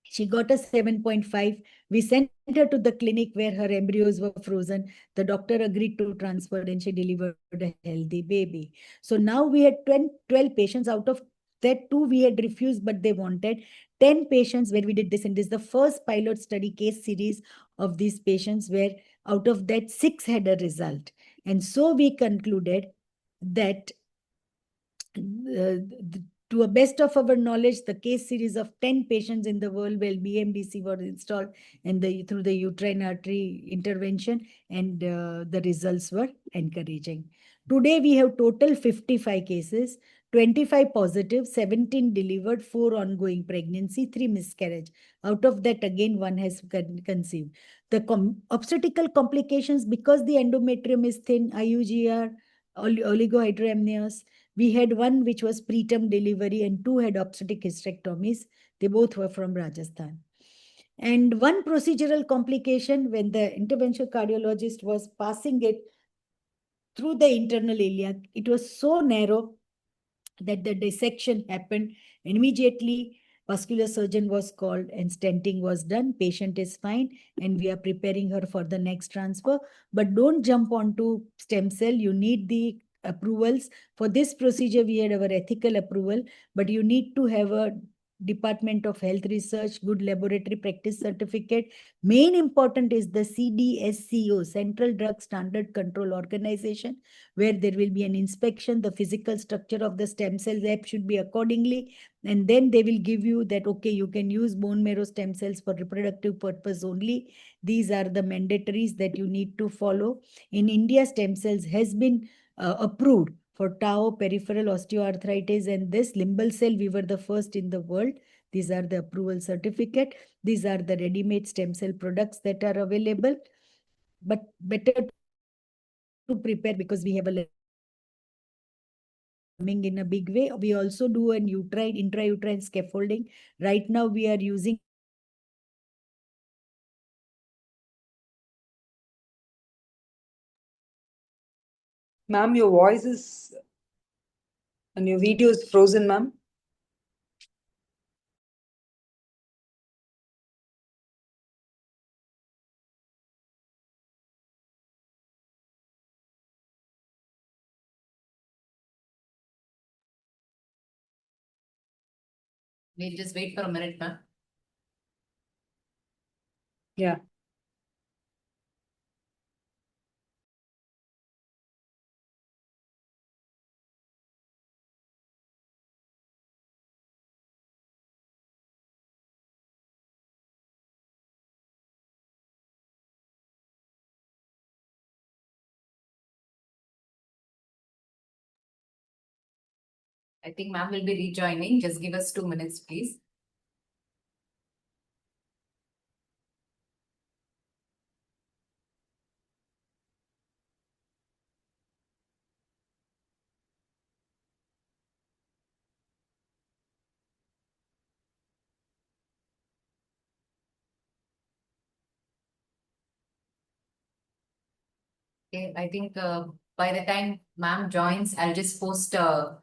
She got a 7.5. We sent her to the clinic where her embryos were frozen. The doctor agreed to transfer and she delivered a healthy baby. So now we had 12 patients. Out of that, 2 we had refused, but they wanted 10 patients where we did this. And this is the first pilot study case series of these patients where out of that 6 had a result. And so we concluded that To a best of our knowledge, the case series of 10 patients in the world where BMDC was installed and through the uterine artery intervention, and the results were encouraging. Today, we have total 55 cases, 25 positive, 17 delivered, 4 ongoing pregnancy, 3 miscarriage. Out of that, again, 1 has conceived. The obstetrical complications, because the endometrium is thin, IUGR, oligohydramnios, we had 1 which was preterm delivery and 2 had obstetric hysterectomies. They both were from Rajasthan. And 1 procedural complication, when the interventional cardiologist was passing it through the internal iliac, it was so narrow that the dissection happened. Immediately, vascular surgeon was called and stenting was done. Patient is fine and we are preparing her for the next transfer. But don't jump onto stem cell. You need the approvals. For this procedure, we had our ethical approval, but you need to have a Department of Health Research, good laboratory practice certificate. Main important is the CDSCO, Central Drug Standard Control Organization, where there will be an inspection. The physical structure of the stem cells app should be accordingly. And then they will give you that, okay, you can use bone marrow stem cells for reproductive purpose only. These are the mandatories that you need to follow. In India, stem cells has been approved for tau, peripheral osteoarthritis, and this limbal cell, we were the first in the world. These are the approval certificate. These are the ready-made stem cell products that are available. But better to prepare because we have a coming in a big way. We also do an intrauterine scaffolding. Right now, we are using Ma'am, your voice is and your video is frozen, ma'am. We'll just wait for a minute, ma'am. Yeah. I think ma'am will be rejoining. Just give us 2 minutes, please. Okay, I think by the time ma'am joins, I'll just post a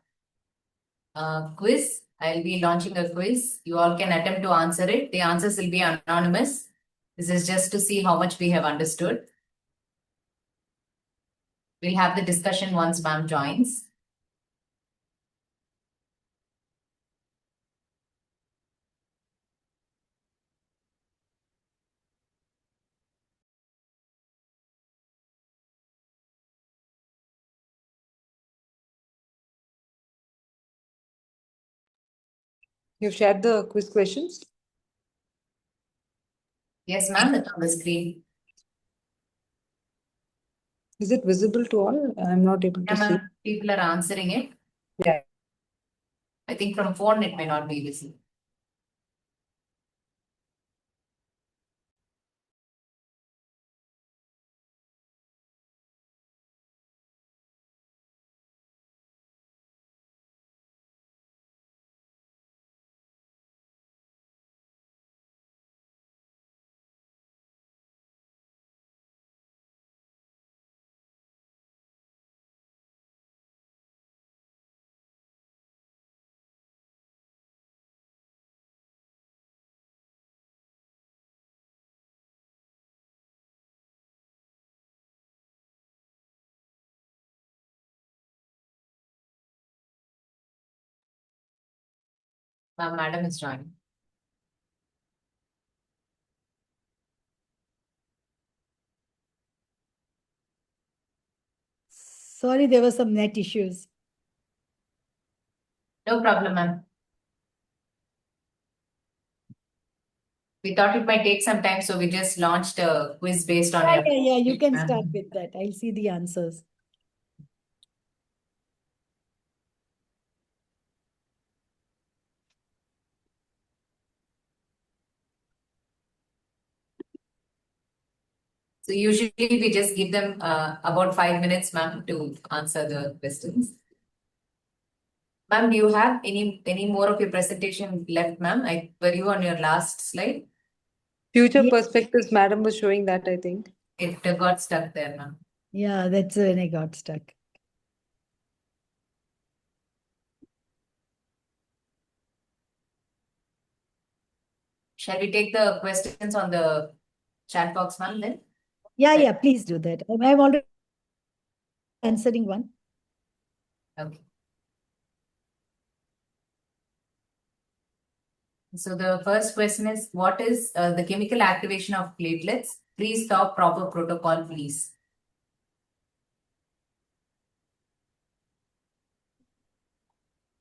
quiz. I'll be launching a quiz. You all can attempt to answer it. The answers will be anonymous. This is just to see how much we have understood. We'll have the discussion once ma'am joins. You've shared the quiz questions? Yes, ma'am, it's on the screen. Is it visible to all? I'm not able to Yeah, see. ma'am, people are answering it. Yeah. I think from phone it may not be visible. Madam is joining. Sorry, there were some net issues. No problem, ma'am. We thought it might take some time, so we just launched a quiz based on your. Yeah, you can ma'am. start with that. I'll see the answers. So usually we just give them about 5 minutes, ma'am, to answer the questions. Ma'am, do you have any more of your presentation left, ma'am? Were you on your last slide? Future Yeah. perspectives, madam was showing that, I think. It got stuck there, ma'am. Yeah, that's when I got stuck. Shall we take the questions on the chat box, ma'am, then? Yeah, please do that. I'm already answering one. Okay. So the first question is, what is the chemical activation of platelets? Please stop proper protocol, please.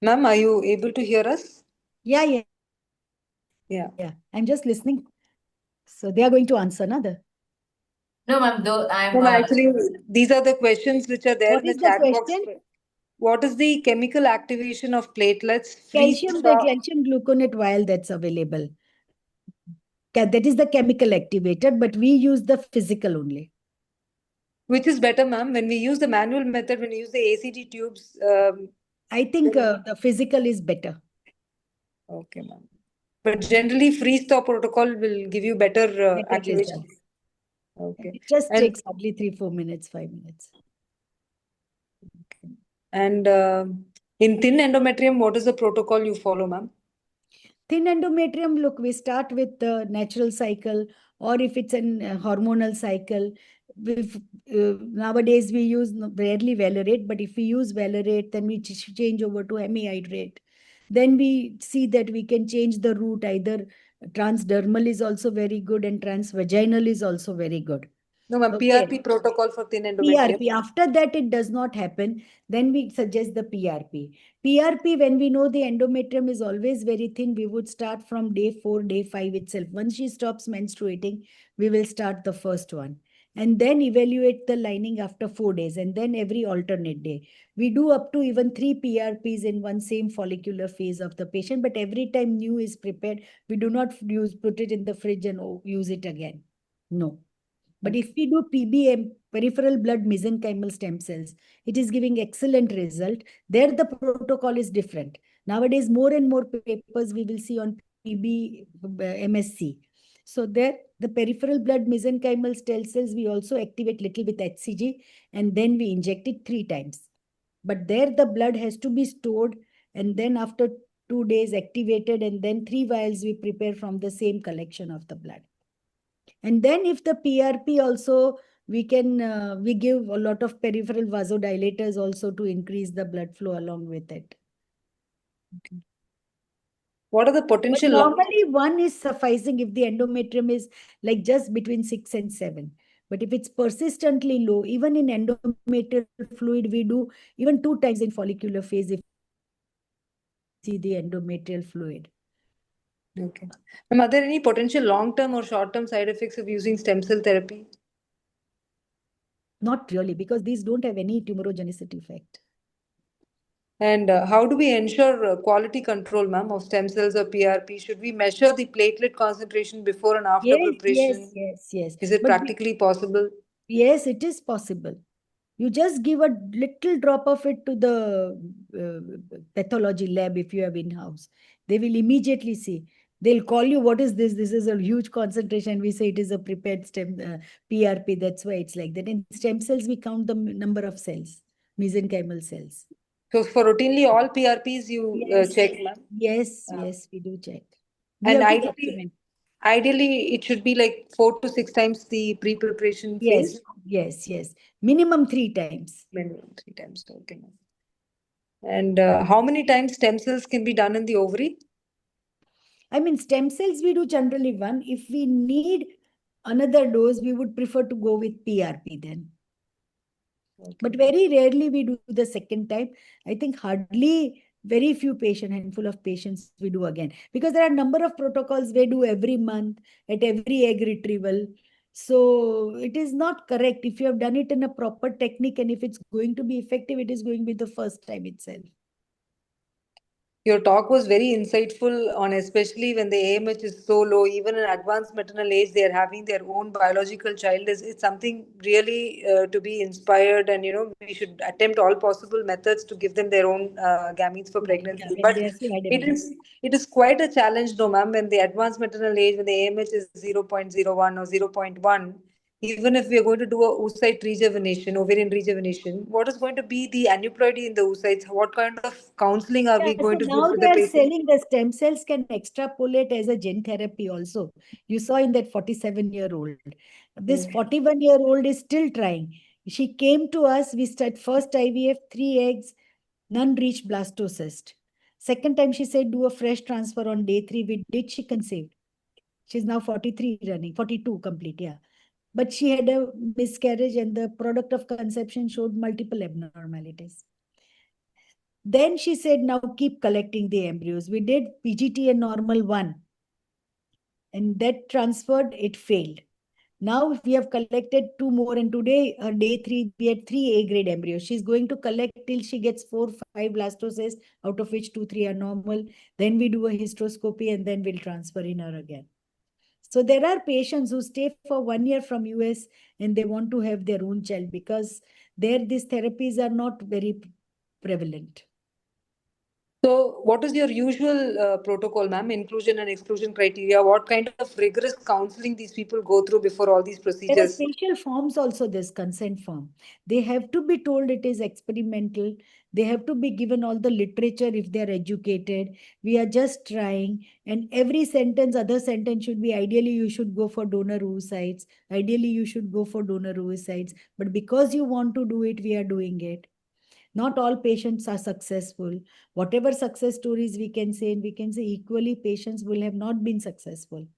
Ma'am, are you able to hear us? Yeah. I'm just listening. So they are going to answer another. No, ma'am, though I'm. No, actually, these are the questions which are there What in the is the chat box. question? What is the chemical activation of platelets? Calcium, the calcium gluconate vial that's available. That is the chemical activator, but we use the physical only. Which is better, ma'am? When we use the manual method, when we use the ACG tubes. I think the physical is better. Okay, ma'am. But generally, freeze-thaw protocol will give you better activation. Results. Okay. It just takes hardly 3-4 minutes, 5 minutes. Okay. And in thin endometrium, what is the protocol you follow, ma'am? Thin endometrium, look, we start with the natural cycle, or if it's an hormonal cycle. Nowadays we use rarely valerate, but if we use valerate, then we change over to hemihydrate. Then we see that we can change the route. Either transdermal is also very good and transvaginal is also very good. No, ma'am. Okay. PRP protocol for thin endometrium. PRP. After that, it does not happen. Then we suggest the PRP. PRP, when we know the endometrium is always very thin, we would start from day 4, day 5 itself. Once she stops menstruating, we will start the first one. And then evaluate the lining after 4 days, and then every alternate day. We do up to even 3 PRPs in one same follicular phase of the patient, but every time new is prepared, we do not put it in the fridge and use it again. No. But if we do PBM, peripheral blood mesenchymal stem cells, it is giving excellent result. There the protocol is different. Nowadays, more and more papers we will see on PB MSC. So there, the peripheral blood mesenchymal stem cells, we also activate little with HCG, and then we inject it 3 times. But there the blood has to be stored, and then after 2 days activated, and then 3 vials we prepare from the same collection of the blood. And then if the PRP also, we give a lot of peripheral vasodilators also to increase the blood flow along with it. Okay. What are the potential? But normally one is sufficing if the endometrium is like just between 6 and 7. But if it's persistently low, even in endometrial fluid, we do even 2 times in follicular phase if we see the endometrial fluid. Okay. Are there any potential long-term or short-term side effects of using stem cell therapy? Not really, because these don't have any tumorigenicity effect. And how do we ensure quality control, ma'am, of stem cells or PRP? Should we measure the platelet concentration before and after preparation? Yes. Is it practically possible? Yes, it is possible. You just give a little drop of it to the pathology lab if you have in-house. They will immediately see. They'll call you, what is this? This is a huge concentration. We say it is a prepared stem PRP. That's why it's like that. In stem cells, we count the number of cells, mesenchymal cells. So for routinely all PRPs, you check, ma'am? Yes, we do check. And ideally, it should be like 4 to 6 times the pre-preparation phase? Yes. Minimum 3 times. Minimum 3 times. Okay, ma'am. And how many times stem cells can be done in the ovary? I mean, stem cells we do generally 1. If we need another dose, we would prefer to go with PRP then. Okay. But very rarely we do the second time. I think hardly Very few patient, handful of patients we do again. Because there are a number of protocols we do every month at every egg retrieval. So it is not correct. If you have done it in a proper technique and if it's going to be effective, it is going to be the first time itself. Your talk was very insightful on especially when the AMH is so low, even in advanced maternal age, they are having their own biological child. It's something really to be inspired, and we should attempt all possible methods to give them their own gametes for Yeah, pregnancy. when But they are so it adamant. is it is quite a challenge, no, ma'am. When the advanced maternal age, when the AMH is 0.01 or 0.1, even if we are going to do a oocyte rejuvenation, ovarian rejuvenation, what is going to be the aneuploidy in the oocytes? What kind of counseling are Yeah, we going so to give now to they the are patient? selling the stem cells can extrapolate as a gene therapy also. You saw in that 47-year-old. This 41-year-old is still trying. She came to us, we started first IVF, 3 eggs, none reached blastocyst. Second time she said do a fresh transfer on day 3. We did, she conceived. She's now 43 running, 42 complete, yeah. But she had a miscarriage and the product of conception showed multiple abnormalities. Then she said, now keep collecting the embryos. We did PGT and normal 1 and that transferred, it failed. Now we have collected 2 more and today, day 3, we had 3 A-grade embryos. She's going to collect till she gets 4, 5 blastocysts, out of which 2, 3 are normal. Then we do a hysteroscopy and then we'll transfer in her again. So there are patients who stay for 1 year from US and they want to have their own child because there these therapies are not very prevalent. So, what is your usual protocol, ma'am? Inclusion and exclusion criteria? What kind of rigorous counseling these people go through before all these There are procedures? special forms also, this consent form. They have to be told it is experimental. They have to be given all the literature if they are educated. We are just trying. And every sentence, other sentence should be ideally you should go for donor oocytes. Ideally you should go for donor oocytes. But because you want to do it, we are doing it. Not all patients are successful. Whatever success stories we can say, and we can say equally patients will have not been successful.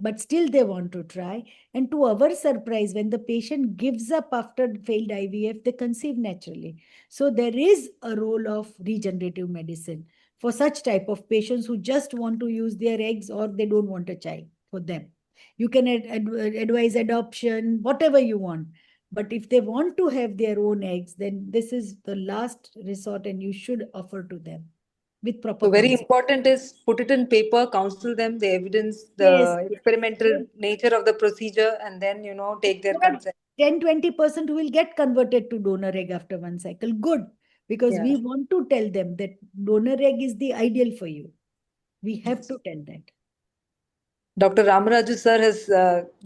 But still they want to try. And to our surprise, when the patient gives up after failed IVF, they conceive naturally. So there is a role of regenerative medicine for such type of patients who just want to use their eggs or they don't want a child for them. You can advise adoption, whatever you want. But if they want to have their own eggs, then this is the last resort and you should offer to them with proper So, very consent. important is put it in paper, counsel them, the evidence, Yes, the yes. experimental So nature of the procedure, and then, take their there are consent. 10-20% who will get converted to donor egg after one cycle. Good. Because Yeah. we want to tell them that donor egg is the ideal for you. We have to tell that. Dr. Ramaraju sir has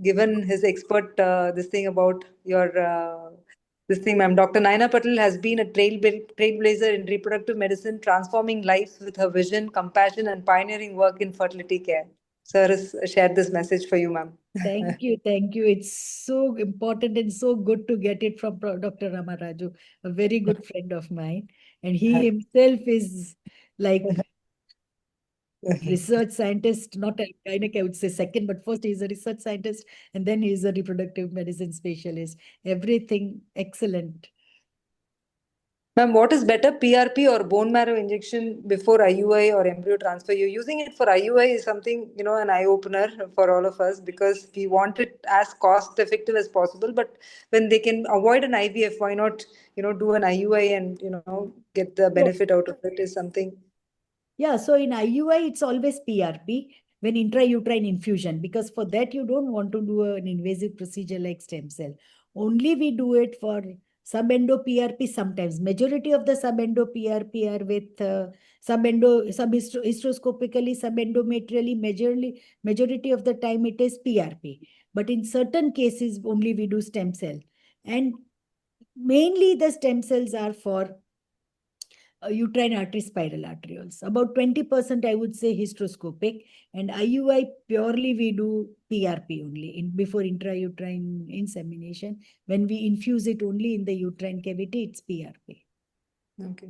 given his expert this thing about your this thing, ma'am. Dr. Nayana Patel has been a trailblazer in reproductive medicine, transforming lives with her vision, compassion, and pioneering work in fertility care. Sir has shared this message for you, ma'am. Thank you. Thank you. It's so important and so good to get it from Dr. Ramaraju, a very good friend of mine. And he himself is like research scientist, not a gynec, I would say second, but first he's a research scientist and then he's a reproductive medicine specialist. Everything excellent. Ma'am, what is better, PRP or bone marrow injection before IUI or embryo transfer? You're using it for IUI is something, an eye opener for all of us because we want it as cost effective as possible. But when they can avoid an IVF, why not, do an IUI and, get the So, benefit out of it is something. yeah, so in IUI, it's always PRP when intrauterine infusion, because for that you don't want to do an invasive procedure like stem cell. Only we do it for subendo PRP sometimes. Majority of the subendo PRP are with hysteroscopically, subendometrially, majority of the time it is PRP. But in certain cases, only we do stem cell. And mainly the stem cells are for uterine artery, spiral arterioles. About 20%, I would say, hysteroscopic. And IUI, purely we do PRP only before intrauterine insemination. When we infuse it only in the uterine cavity, it's PRP. Okay.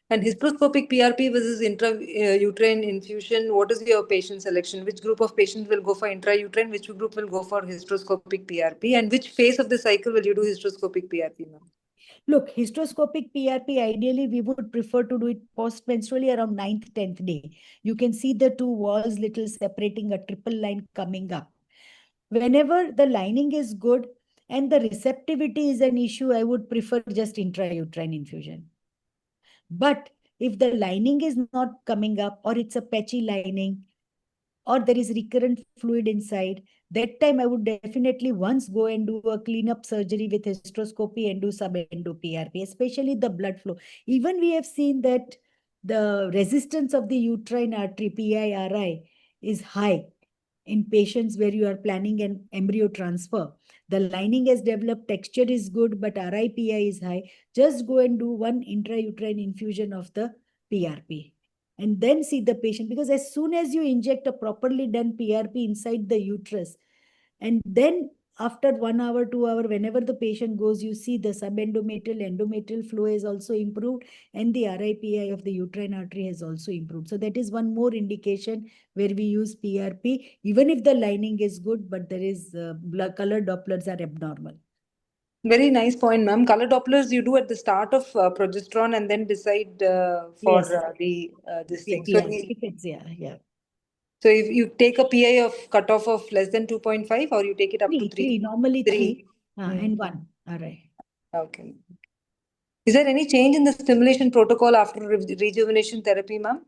And hysteroscopic PRP versus intrauterine infusion, what is your patient selection? Which group of patients will go for intrauterine? Which group will go for hysteroscopic PRP? And which phase of the cycle will you do hysteroscopic PRP, ma'am? Look, hysteroscopic PRP, ideally, we would prefer to do it post-menstrually around 9th, 10th day. You can see the two walls little separating, a triple line coming up. Whenever the lining is good and the receptivity is an issue, I would prefer just intrauterine infusion. But if the lining is not coming up, or it's a patchy lining, or there is recurrent fluid inside, that time I would definitely once go and do a cleanup surgery with hysteroscopy and do sub-endo PRP, especially the blood flow. Even we have seen that the resistance of the uterine artery, PIRI, is high in patients where you are planning an embryo transfer. The lining has developed, texture is good, but RIPI is high. Just go and do one intrauterine infusion of the PRP and then see the patient, because as soon as you inject a properly done PRP inside the uterus, and then after 1 hour, 2 hour, whenever the patient goes, you see the subendometrial, endometrial flow is also improved, and the RIPI of the uterine artery has also improved. So that is one more indication where we use PRP, even if the lining is good, but there is blood color Dopplers are abnormal. Very nice point, ma'am. Color Dopplers you do at the start of progesterone and then decide for Yes, this thing. if it's, yeah. So if you take a PI of cutoff of less than 2.5, or you take it up to 3? Normally 3, Mm. and 1. All right. Okay. Is there any change in the stimulation protocol after rejuvenation therapy, ma'am?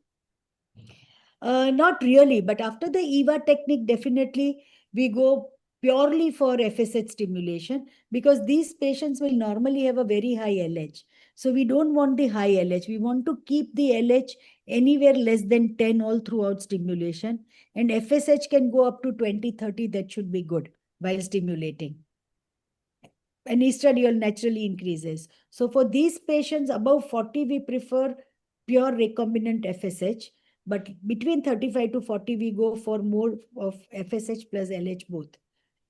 Not really, but after the EVA technique, definitely we go purely for FSH stimulation, because these patients will normally have a very high LH. So we don't want the high LH. We want to keep the LH anywhere less than 10 all throughout stimulation. And FSH can go up to 20, 30. That should be good while stimulating. And estradiol naturally increases. So for these patients above 40, we prefer pure recombinant FSH. But between 35 to 40, we go for more of FSH plus LH both.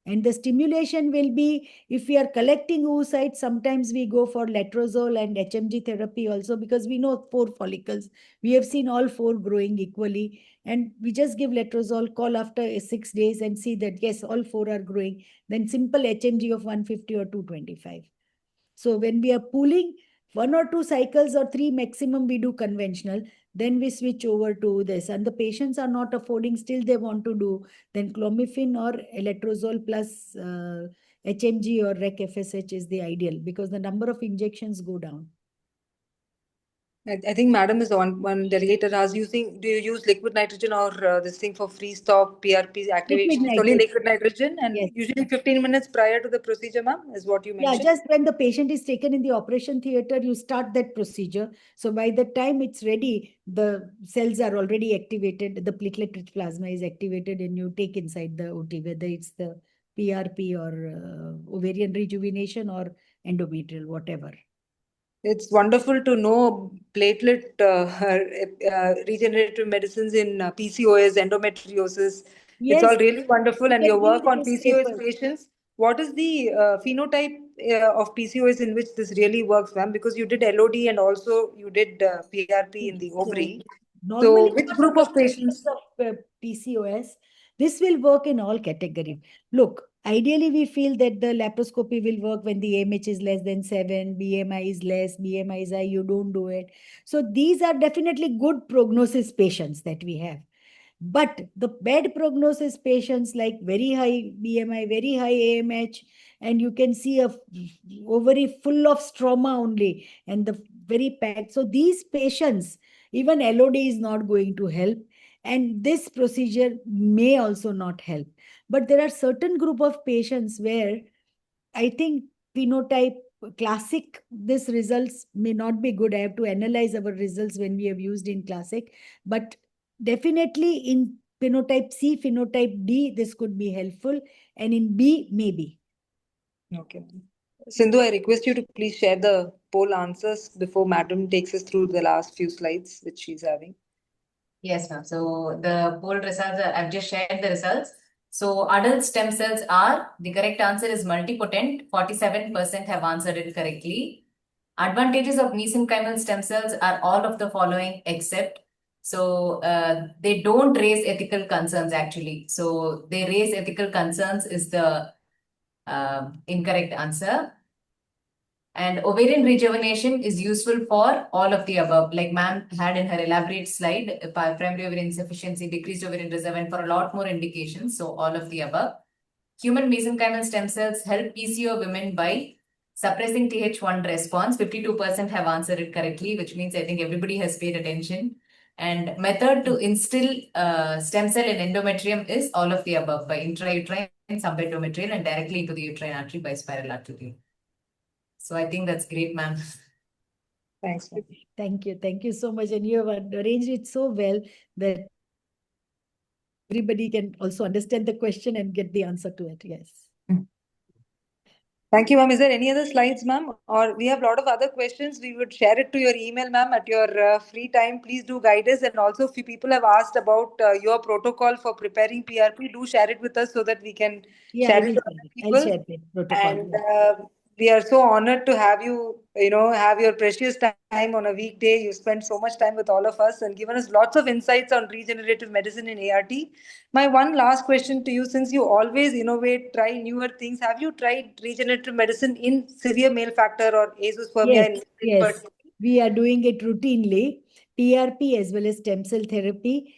And the stimulation will be, if we are collecting oocytes, sometimes we go for letrozole and HMG therapy also, because we know 4 follicles. We have seen all 4 growing equally. And we just give letrozole, call after 6 days and see that, yes, all 4 are growing. Then simple HMG of 150 or 225. So when we are pooling 1 or 2 cycles or 3 maximum, we do conventional. Then we switch over to this. And the patients are not affording, still they want to do, then clomiphene or letrozole plus HMG or REC FSH is the ideal, because the number of injections go down. I think madam is one delegate that asked, do you use liquid nitrogen or this thing for freeze-stop PRP activation? It's only liquid nitrogen, and yes, usually 15 minutes prior to the procedure, ma'am, is what you mentioned. Yeah, just when the patient is taken in the operation theater, you start that procedure. So by the time it's ready, the cells are already activated, the platelet-rich plasma is activated, and you take inside the OT, whether it's the PRP or ovarian rejuvenation or endometrial, whatever. It's wonderful to know platelet regenerative medicines in PCOS, endometriosis. Yes. It's all really wonderful. And your work on PCOS papers. patients, what is the phenotype of PCOS in which this really works, ma'am? Because you did LOD and also you did PRP in the ovary. Normally, so which group of patients? Of PCOS, this will work in all categories. Look, ideally, we feel that the laparoscopy will work when the AMH is less than 7, BMI is less, BMI is high, you don't do it. So these are definitely good prognosis patients that we have. But the bad prognosis patients, like very high BMI, very high AMH, and you can see a ovary full of stroma only, and the very packed. So these patients, even LOD is not going to help. And this procedure may also not help. But there are certain group of patients where I think phenotype classic, this results may not be good. I have to analyze our results when we have used in classic. But definitely in phenotype C, phenotype D, this could be helpful. And in B, maybe. Okay. Sindhu, I request you to please share the poll answers before madam takes us through the last few slides which she's having. Yes, ma'am. So the poll results, I've just shared the results. So adult stem cells are, the correct answer is multipotent. 47% have answered it correctly. Advantages of mesenchymal stem cells are all of the following except. So they don't raise ethical concerns actually. So they raise ethical concerns is the incorrect answer. And ovarian rejuvenation is useful for all of the above. Like ma'am had in her elaborate slide, primary ovarian insufficiency, decreased ovarian reserve, and for a lot more indications. So all of the above. Human mesenchymal stem cells help PCO women by suppressing Th1 response. 52% have answered it correctly, which means I think everybody has paid attention. And method to instill stem cell in endometrium is all of the above, by intrauterine, subendometrial, and directly into the uterine artery by spiral artery. So I think that's great, ma'am. Thanks, ma'am. Thank you. Thank you so much. And you have arranged it so well that everybody can also understand the question and get the answer to it. Yes. Thank you, ma'am. Is there any other slides, ma'am? Or we have a lot of other questions. We would share it to your email, ma'am, at your free time. Please do guide us. And also, if people have asked about your protocol for preparing PRP, do share it with us so that we can share it with other people. I'll share the protocol. And we are so honored to have you, have your precious time on a weekday. You spent so much time with all of us and given us lots of insights on regenerative medicine in ART. My one last question to you, since you always innovate, try newer things, have you tried regenerative medicine in severe male factor or azoospermia? Yes. We are doing it routinely, PRP as well as stem cell therapy.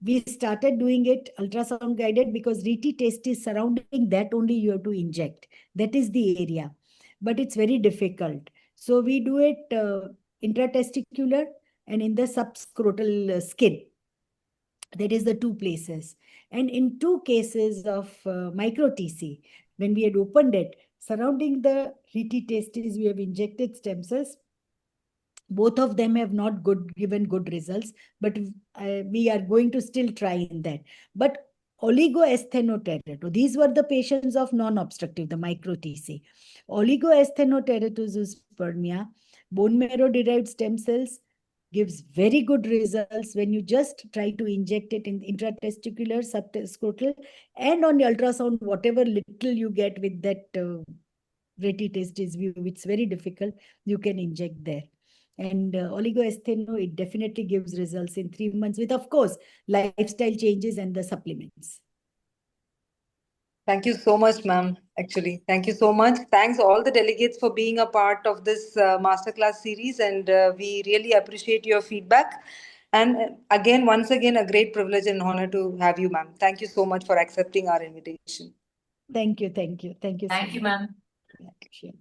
We started doing it ultrasound guided because RT test is surrounding that only you have to inject. That is the area. But it's very difficult. So we do it intratesticular and in the subscrotal skin. That is the two places. And in two cases of micro TC, when we had opened it, surrounding the RT testes, we have injected stem cells. Both of them have not given good results, but we are going to still try in that. But oligoasthenoteratosis, these were the patients of non-obstructive, the micro TC. Oligoasthenoteratosis, bone marrow derived stem cells gives very good results when you just try to inject it in intratesticular, subscrotal, and on the ultrasound, whatever little you get with that RT testis view, it's very difficult, you can inject there. And oligoastheno, it definitely gives results in 3 months with, of course, lifestyle changes and the supplements. Thank you so much, ma'am. Actually, thank you so much. Thanks all the delegates for being a part of this masterclass series, and we really appreciate your feedback. And again, once again, a great privilege and honor to have you, ma'am. Thank you so much for accepting our invitation. Thank you. Thank you. Thank you. Thank you, ma'am. Yeah, sure.